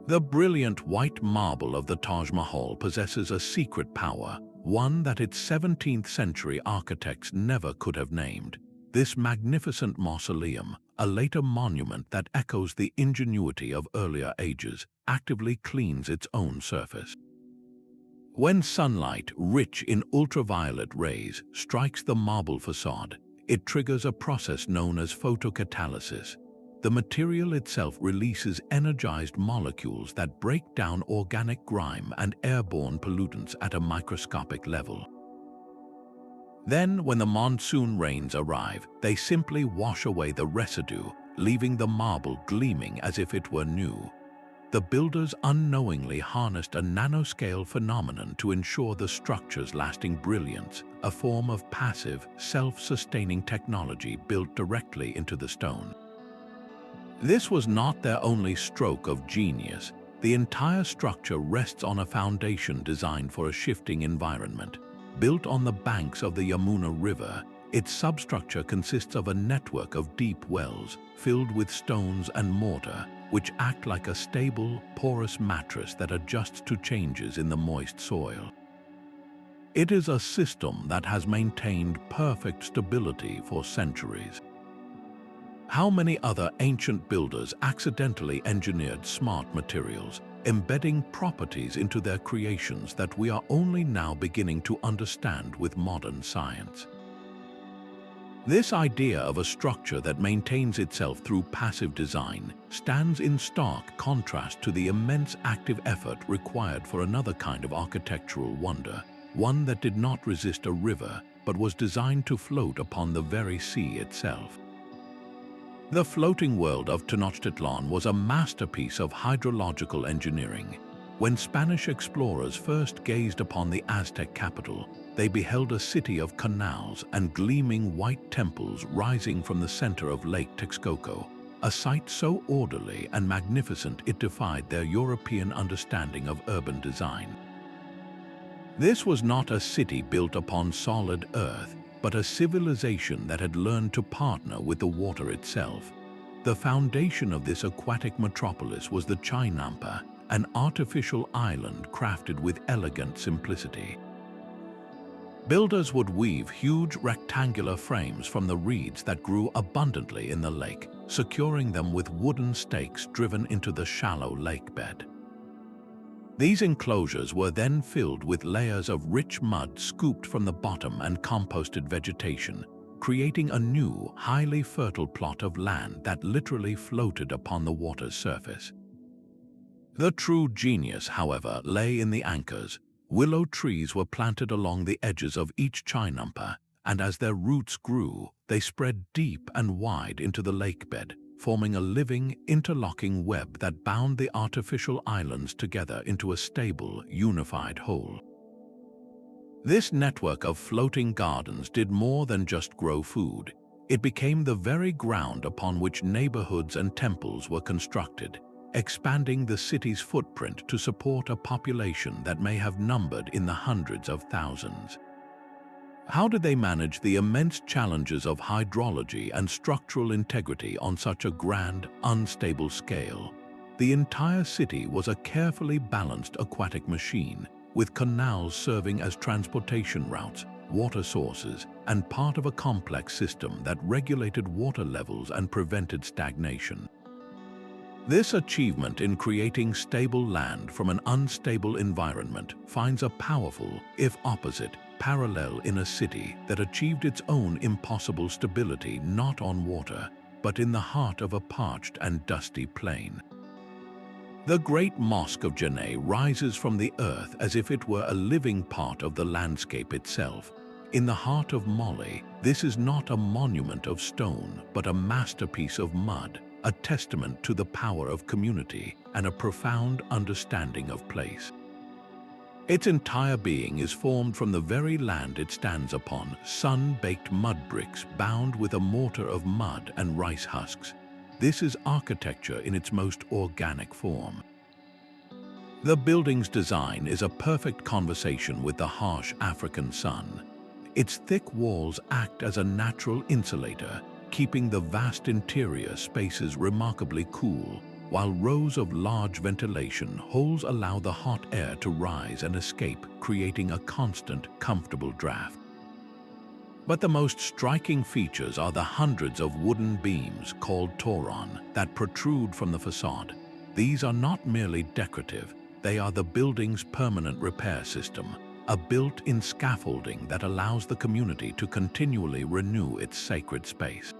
The brilliant white marble of the Taj Mahal possesses a secret power, one that its 17th century architects never could have named. This magnificent mausoleum, a later monument that echoes the ingenuity of earlier ages, actively cleans its own surface. When sunlight, rich in ultraviolet rays, strikes the marble facade, it triggers a process known as photocatalysis. The material itself releases energized molecules that break down organic grime and airborne pollutants at a microscopic level. Then, when the monsoon rains arrive, they simply wash away the residue, leaving the marble gleaming as if it were new. The builders unknowingly harnessed a nanoscale phenomenon to ensure the structure's lasting brilliance, a form of passive, self-sustaining technology built directly into the stone. This was not their only stroke of genius. The entire structure rests on a foundation designed for a shifting environment. Built on the banks of the Yamuna River, its substructure consists of a network of deep wells filled with stones and mortar, which act like a stable, porous mattress that adjusts to changes in the moist soil. It is a system that has maintained perfect stability for centuries. How many other ancient builders accidentally engineered smart materials, embedding properties into their creations that we are only now beginning to understand with modern science? This idea of a structure that maintains itself through passive design stands in stark contrast to the immense active effort required for another kind of architectural wonder, one that did not resist a river but was designed to float upon the very sea itself. The floating world of Tenochtitlan was a masterpiece of hydrological engineering. When Spanish explorers first gazed upon the Aztec capital, they beheld a city of canals and gleaming white temples rising from the center of Lake Texcoco, a sight so orderly and magnificent it defied their European understanding of urban design. This was not a city built upon solid earth, but a civilization that had learned to partner with the water itself. The foundation of this aquatic metropolis was the Chainampa, an artificial island crafted with elegant simplicity. Builders would weave huge rectangular frames from the reeds that grew abundantly in the lake, securing them with wooden stakes driven into the shallow lake bed. These enclosures were then filled with layers of rich mud scooped from the bottom and composted vegetation, creating a new, highly fertile plot of land that literally floated upon the water's surface. The true genius, however, lay in the anchors. Willow trees were planted along the edges of each Chainampa, and as their roots grew, they spread deep and wide into the lake bed, forming a living, interlocking web that bound the artificial islands together into a stable, unified whole. This network of floating gardens did more than just grow food. It became the very ground upon which neighborhoods and temples were constructed, expanding the city's footprint to support a population that may have numbered in the hundreds of thousands. How did they manage the immense challenges of hydrology and structural integrity on such a grand, unstable scale? The entire city was a carefully balanced aquatic machine, with canals serving as transportation routes, water sources, and part of a complex system that regulated water levels and prevented stagnation. This achievement in creating stable land from an unstable environment finds a powerful, if opposite, parallel in a city that achieved its own impossible stability not on water, but in the heart of a parched and dusty plain. The Great Mosque of Djenné rises from the earth as if it were a living part of the landscape itself. In the heart of Moai, this is not a monument of stone, but a masterpiece of mud, a testament to the power of community and a profound understanding of place. Its entire being is formed from the very land it stands upon, sun-baked mud bricks bound with a mortar of mud and rice husks. This is architecture in its most organic form. The building's design is a perfect conversation with the harsh African sun. Its thick walls act as a natural insulator, keeping the vast interior spaces remarkably cool, while rows of large ventilation holes allow the hot air to rise and escape, creating a constant, comfortable draft. But the most striking features are the hundreds of wooden beams, called toron, that protrude from the facade. These are not merely decorative, they are the building's permanent repair system, a built-in scaffolding that allows the community to continually renew its sacred space.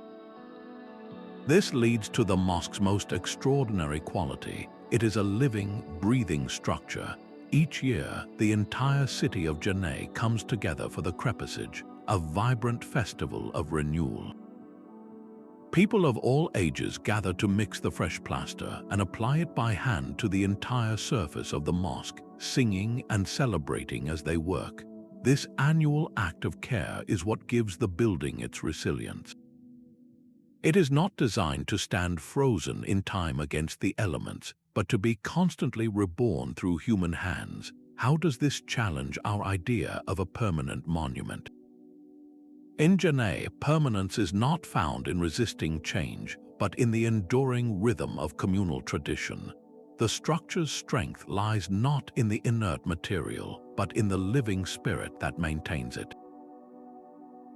This leads to the mosque's most extraordinary quality. It is a living, breathing structure. Each year, the entire city of Djenné comes together for the crepusage, a vibrant festival of renewal. People of all ages gather to mix the fresh plaster and apply it by hand to the entire surface of the mosque, singing and celebrating as they work. This annual act of care is what gives the building its resilience. It is not designed to stand frozen in time against the elements, but to be constantly reborn through human hands. How does this challenge our idea of a permanent monument? In Djenné, permanence is not found in resisting change, but in the enduring rhythm of communal tradition. The structure's strength lies not in the inert material, but in the living spirit that maintains it.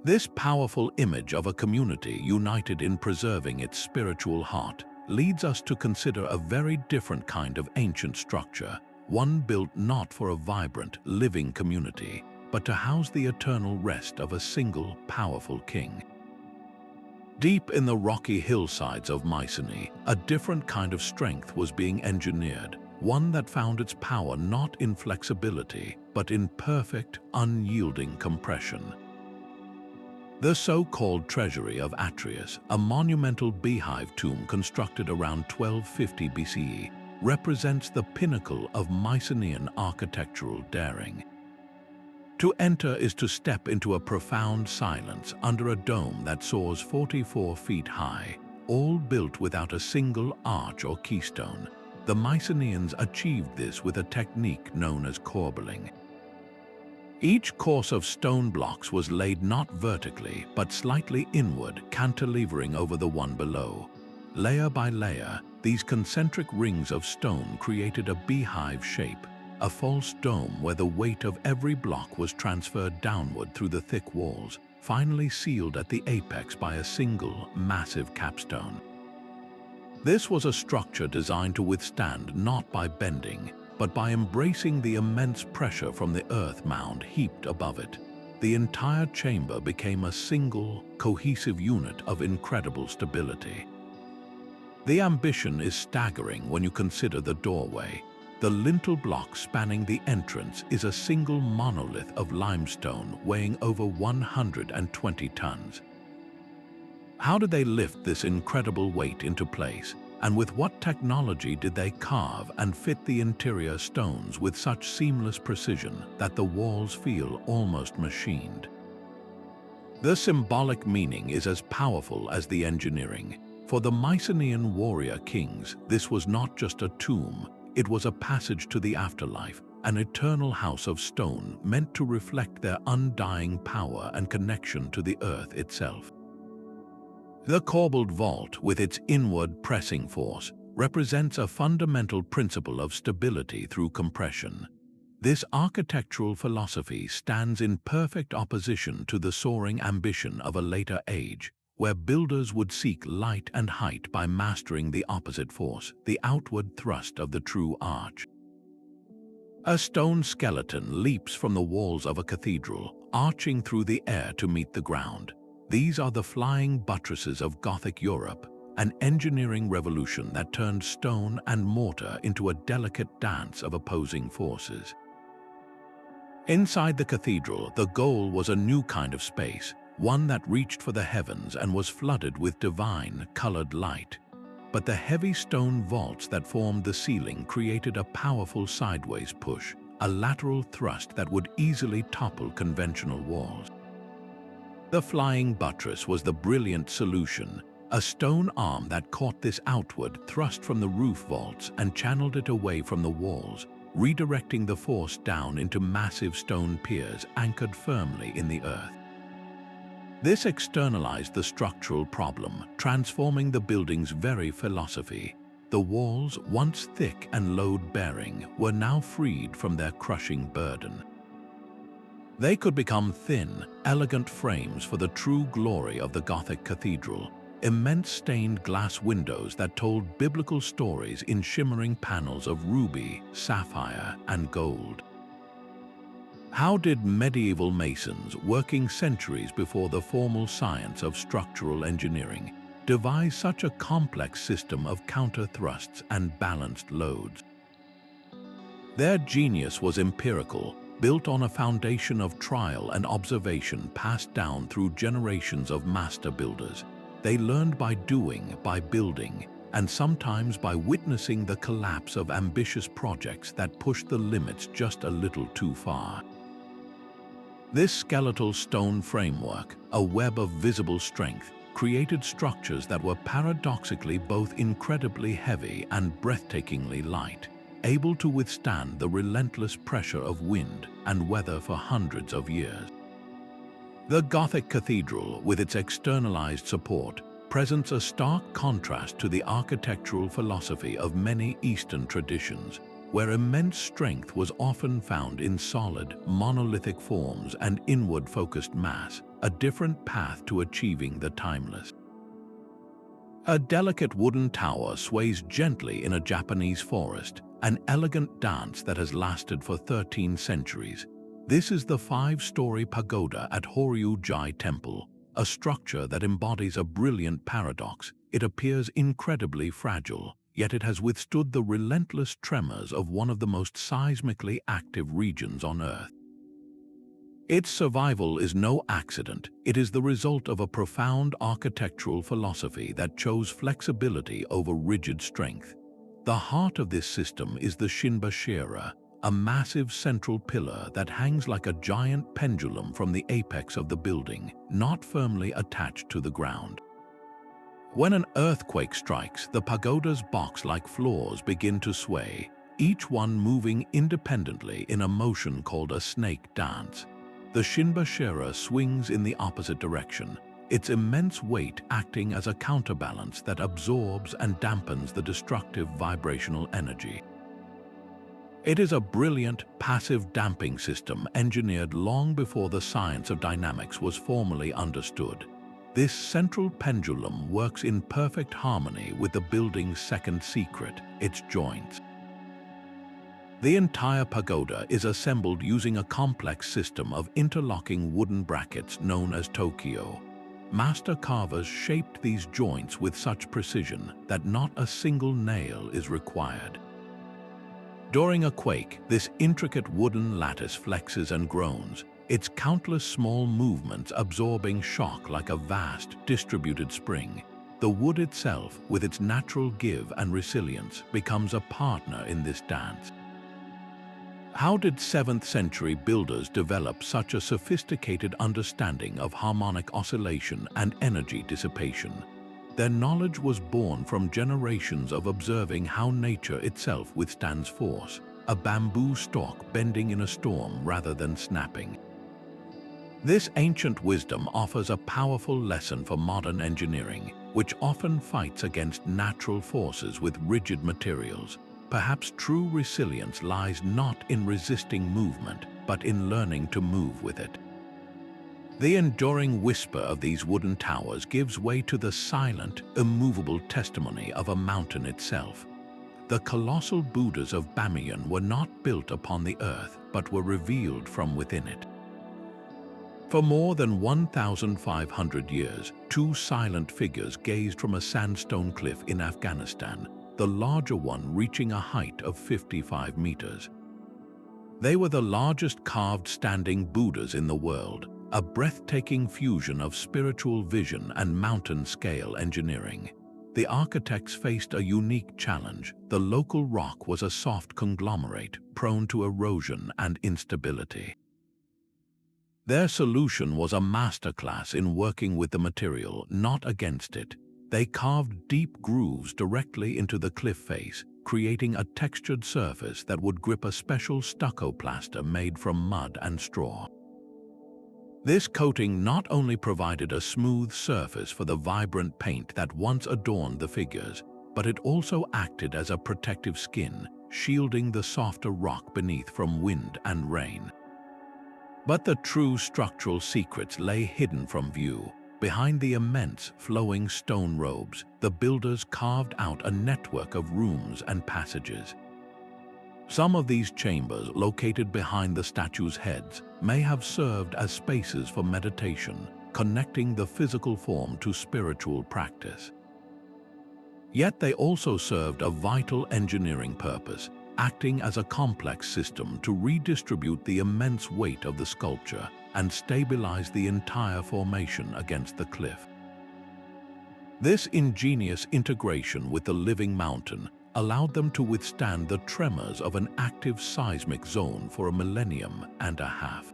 This powerful image of a community united in preserving its spiritual heart leads us to consider a very different kind of ancient structure, one built not for a vibrant, living community, but to house the eternal rest of a single, powerful king. Deep in the rocky hillsides of Masonry, a different kind of strength was being engineered, one that found its power not in flexibility, but in perfect, unyielding compression. The so-called Treasury of Atreus, a monumental beehive tomb constructed around 1250 BCE, represents the pinnacle of Mycenaean architectural daring. To enter is to step into a profound silence under a dome that soars 44 feet high, all built without a single arch or keystone. The Mycenaeans achieved this with a technique known as corbelling. Each course of stone blocks was laid not vertically, but slightly inward, cantilevering over the one below. Layer by layer, these concentric rings of stone created a beehive shape, a false dome where the weight of every block was transferred downward through the thick walls, finally sealed at the apex by a single, massive capstone. This was a structure designed to withstand not by bending, but by embracing the immense pressure from the earth mound heaped above it. The entire chamber became a single, cohesive unit of incredible stability. The ambition is staggering when you consider the doorway. The lintel block spanning the entrance is a single monolith of limestone weighing over 120 tons. How did they lift this incredible weight into place? And with what technology did they carve and fit the interior stones with such seamless precision that the walls feel almost machined? The symbolic meaning is as powerful as the engineering. For the Mycenaean warrior kings, this was not just a tomb, it was a passage to the afterlife, an eternal house of stone meant to reflect their undying power and connection to the earth itself. The corbelled vault, with its inward pressing force, represents a fundamental principle of stability through compression. This architectural philosophy stands in perfect opposition to the soaring ambition of a later age, where builders would seek light and height by mastering the opposite force, the outward thrust of the true arch. A stone skeleton leaps from the walls of a cathedral, arching through the air to meet the ground. These are the flying buttresses of Gothic Europe, an engineering revolution that turned stone and mortar into a delicate dance of opposing forces. Inside the cathedral, the goal was a new kind of space, one that reached for the heavens and was flooded with divine, colored light. But the heavy stone vaults that formed the ceiling created a powerful sideways push, a lateral thrust that would easily topple conventional walls. The flying buttress was the brilliant solution, a stone arm that caught this outward thrust from the roof vaults and channeled it away from the walls, redirecting the force down into massive stone piers anchored firmly in the earth. This externalized the structural problem, transforming the building's very philosophy. The walls, once thick and load-bearing, were now freed from their crushing burden. They could become thin, elegant frames for the true glory of the Gothic cathedral, immense stained glass windows that told biblical stories in shimmering panels of ruby, sapphire, and gold. How did medieval masons, working centuries before the formal science of structural engineering, devise such a complex system of counter-thrusts and balanced loads? Their genius was empirical, built on a foundation of trial and observation passed down through generations of master builders. They learned by doing, by building, and sometimes by witnessing the collapse of ambitious projects that pushed the limits just a little too far. This skeletal stone framework, a web of visible strength, created structures that were paradoxically both incredibly heavy and breathtakingly light, able to withstand the relentless pressure of wind and weather for hundreds of years. The Gothic cathedral, with its externalized support, presents a stark contrast to the architectural philosophy of many Eastern traditions, where immense strength was often found in solid, monolithic forms and inward-focused mass, a different path to achieving the timeless. A delicate wooden tower sways gently in a Japanese forest, an elegant dance that has lasted for 13 centuries. This is the 5-story pagoda at Horyuji Temple, a structure that embodies a brilliant paradox. It appears incredibly fragile, yet it has withstood the relentless tremors of one of the most seismically active regions on Earth. Its survival is no accident. It is the result of a profound architectural philosophy that chose flexibility over rigid strength. The heart of this system is the Shinbashira, a massive central pillar that hangs like a giant pendulum from the apex of the building, not firmly attached to the ground. When an earthquake strikes, the pagoda's box-like floors begin to sway, each one moving independently in a motion called a snake dance. The Shinbashira swings in the opposite direction, its immense weight acting as a counterbalance that absorbs and dampens the destructive vibrational energy. It is a brilliant, passive damping system engineered long before the science of dynamics was formally understood. This central pendulum works in perfect harmony with the building's second secret, its joints. The entire pagoda is assembled using a complex system of interlocking wooden brackets known as tokyo. Master carvers shaped these joints with such precision that not a single nail is required. During a quake, this intricate wooden lattice flexes and groans, its countless small movements absorbing shock like a vast, distributed spring. The wood itself, with its natural give and resilience, becomes a partner in this dance. How did 7th century builders develop such a sophisticated understanding of harmonic oscillation and energy dissipation? Their knowledge was born from generations of observing how nature itself withstands force, a bamboo stalk bending in a storm rather than snapping. This ancient wisdom offers a powerful lesson for modern engineering, which often fights against natural forces with rigid materials. Perhaps true resilience lies not in resisting movement, but in learning to move with it. The enduring whisper of these wooden towers gives way to the silent, immovable testimony of a mountain itself. The colossal Buddhas of Bamiyan were not built upon the earth, but were revealed from within it. For more than 1,500 years, two silent figures gazed from a sandstone cliff in Afghanistan, the larger one reaching a height of 55 meters. They were the largest carved standing Buddhas in the world, a breathtaking fusion of spiritual vision and mountain-scale engineering. The architects faced a unique challenge. The local rock was a soft conglomerate, prone to erosion and instability. Their solution was a masterclass in working with the material, not against it. They carved deep grooves directly into the cliff face, creating a textured surface that would grip a special stucco plaster made from mud and straw. This coating not only provided a smooth surface for the vibrant paint that once adorned the figures, but it also acted as a protective skin, shielding the softer rock beneath from wind and rain. But the true structural secrets lay hidden from view. Behind the immense, flowing stone robes, the builders carved out a network of rooms and passages. Some of these chambers, located behind the statues' heads, may have served as spaces for meditation, connecting the physical form to spiritual practice. Yet they also served a vital engineering purpose, acting as a complex system to redistribute the immense weight of the sculpture and stabilize the entire formation against the cliff. This ingenious integration with the living mountain allowed them to withstand the tremors of an active seismic zone for a millennium and a half.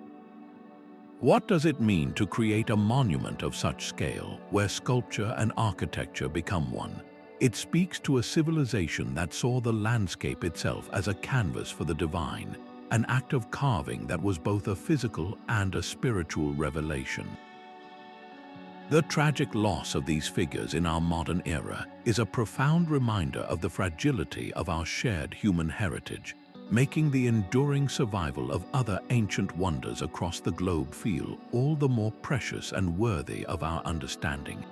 What does it mean to create a monument of such scale, where sculpture and architecture become one? It speaks to a civilization that saw the landscape itself as a canvas for the divine, an act of carving that was both a physical and a spiritual revelation. The tragic loss of these figures in our modern era is a profound reminder of the fragility of our shared human heritage, making the enduring survival of other ancient wonders across the globe feel all the more precious and worthy of our understanding.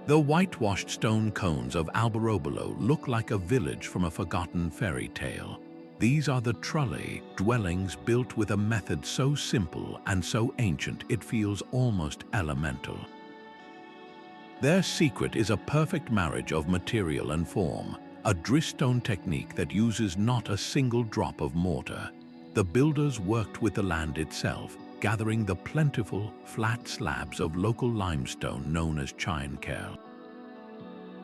The whitewashed stone cones of Alberobello look like a village from a forgotten fairy tale. These are the Trulli, dwellings built with a method so simple and so ancient it feels almost elemental. Their secret is a perfect marriage of material and form, a dristone technique that uses not a single drop of mortar. The builders worked with the land itself, gathering the plentiful, flat slabs of local limestone known as Tjenné.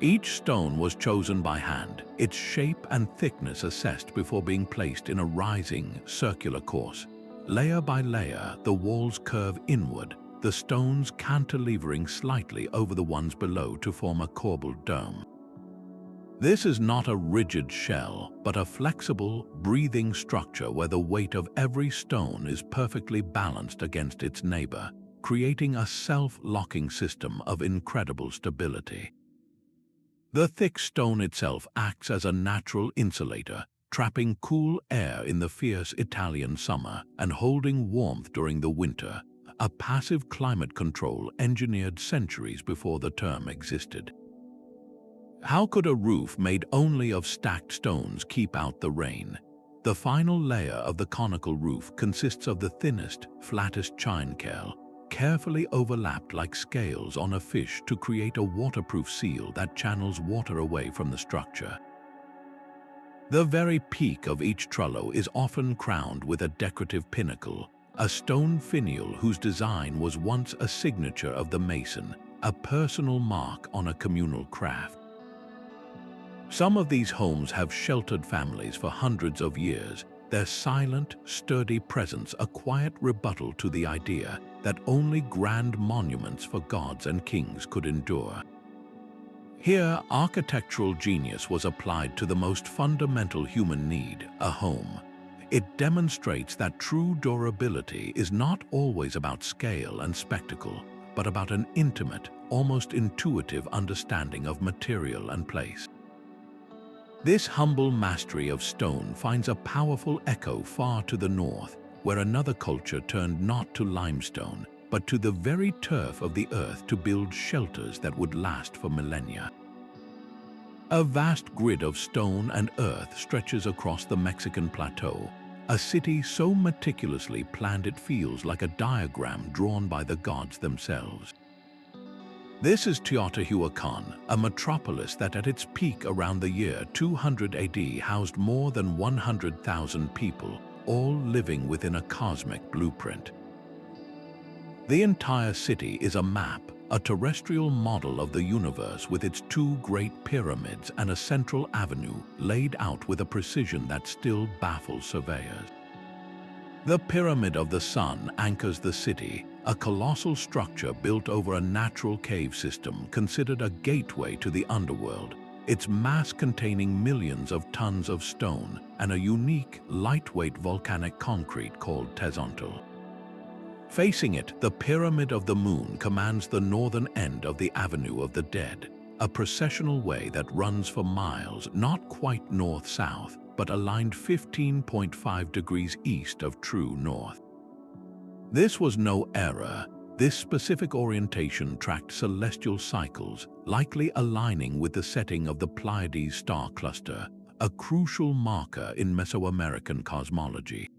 Each stone was chosen by hand, its shape and thickness assessed before being placed in a rising, circular course. Layer by layer, the walls curve inward, the stones cantilevering slightly over the ones below to form a corbelled dome. This is not a rigid shell, but a flexible, breathing structure where the weight of every stone is perfectly balanced against its neighbor, creating a self-locking system of incredible stability. The thick stone itself acts as a natural insulator, trapping cool air in the fierce Italian summer and holding warmth during the winter, a passive climate control engineered centuries before the term existed. How could a roof made only of stacked stones keep out the rain? The final layer of the conical roof consists of the thinnest, flattest Tjenné, carefully overlapped like scales on a fish to create a waterproof seal that channels water away from the structure. The very peak of each trullo is often crowned with a decorative pinnacle, a stone finial whose design was once a signature of the mason, a personal mark on a communal craft. Some of these homes have sheltered families for hundreds of years, their silent, sturdy presence a quiet rebuttal to the idea that only grand monuments for gods and kings could endure. Here, architectural genius was applied to the most fundamental human need, a home. It demonstrates that true durability is not always about scale and spectacle, but about an intimate, almost intuitive understanding of material and place. This humble mastery of stone finds a powerful echo far to the north, where another culture turned not to limestone, but to the very turf of the earth to build shelters that would last for millennia. A vast grid of stone and earth stretches across the Mexican plateau, a city so meticulously planned it feels like a diagram drawn by the gods themselves. This is Teotihuacan, a metropolis that at its peak around the year 200 AD housed more than 100,000 people, all living within a cosmic blueprint. The entire city is a map, a terrestrial model of the universe with its two great pyramids and a central avenue laid out with a precision that still baffles surveyors. The Pyramid of the Sun anchors the city, a colossal structure built over a natural cave system considered a gateway to the underworld, its mass containing millions of tons of stone and a unique, lightweight volcanic concrete called Tezontl. Facing it, the Pyramid of the Moon commands the northern end of the Avenue of the Dead, a processional way that runs for miles, not quite north-south, but aligned 15.5 degrees east of true north. This was no error. This specific orientation tracked celestial cycles, likely aligning with the setting of the Pleiades star cluster, a crucial marker in Mesoamerican cosmology.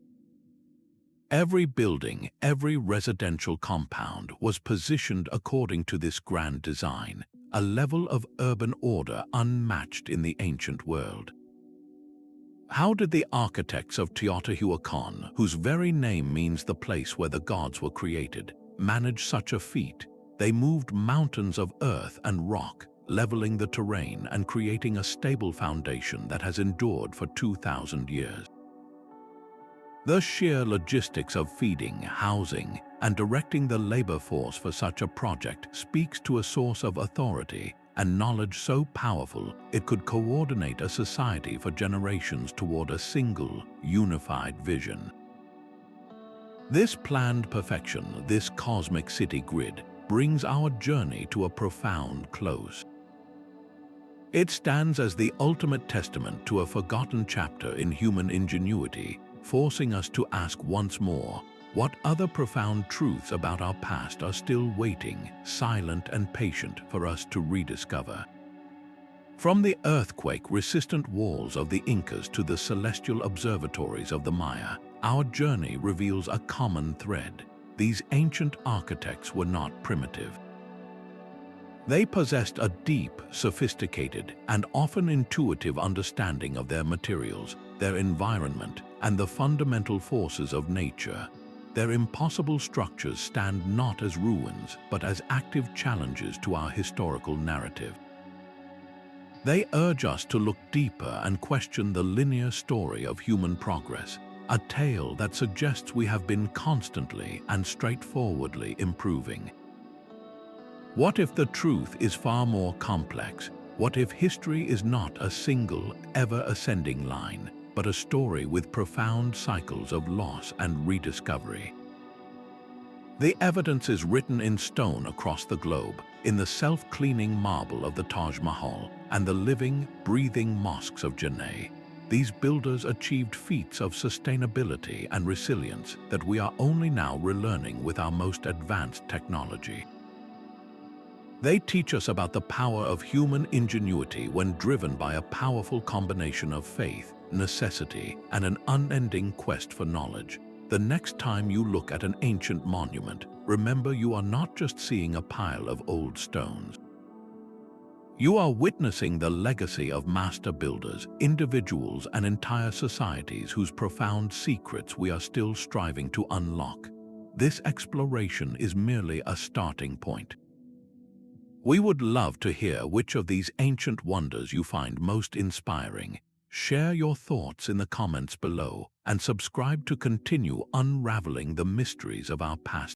Every building, every residential compound was positioned according to this grand design, a level of urban order unmatched in the ancient world. How did the architects of Teotihuacan, whose very name means the place where the gods were created, manage such a feat? They moved mountains of earth and rock, leveling the terrain and creating a stable foundation that has endured for 2,000 years. The sheer logistics of feeding, housing, and directing the labor force for such a project speaks to a source of authority and knowledge so powerful it could coordinate a society for generations toward a single, unified vision. This planned perfection, this cosmic city grid, brings our journey to a profound close. It stands as the ultimate testament to a forgotten chapter in human ingenuity, forcing us to ask once more, what other profound truths about our past are still waiting, silent and patient for us to rediscover? From the earthquake-resistant walls of the Incas to the celestial observatories of the Maya, our journey reveals a common thread. These ancient architects were not primitive. They possessed a deep, sophisticated, and often intuitive understanding of their materials, their environment, and the fundamental forces of nature. Their impossible structures stand not as ruins, but as active challenges to our historical narrative. They urge us to look deeper and question the linear story of human progress, a tale that suggests we have been constantly and straightforwardly improving. What if the truth is far more complex? What if history is not a single, ever-ascending line, but a story with profound cycles of loss and rediscovery? The evidence is written in stone across the globe, in the self-cleaning marble of the Taj Mahal and the living, breathing mosques of Djenné. These builders achieved feats of sustainability and resilience that we are only now relearning with our most advanced technology. They teach us about the power of human ingenuity when driven by a powerful combination of faith, necessity, and an unending quest for knowledge. The next time you look at an ancient monument, remember you are not just seeing a pile of old stones. You are witnessing the legacy of master builders, individuals, and entire societies whose profound secrets we are still striving to unlock. This exploration is merely a starting point. We would love to hear which of these ancient wonders you find most inspiring. Share your thoughts in the comments below and subscribe to continue unraveling the mysteries of our past.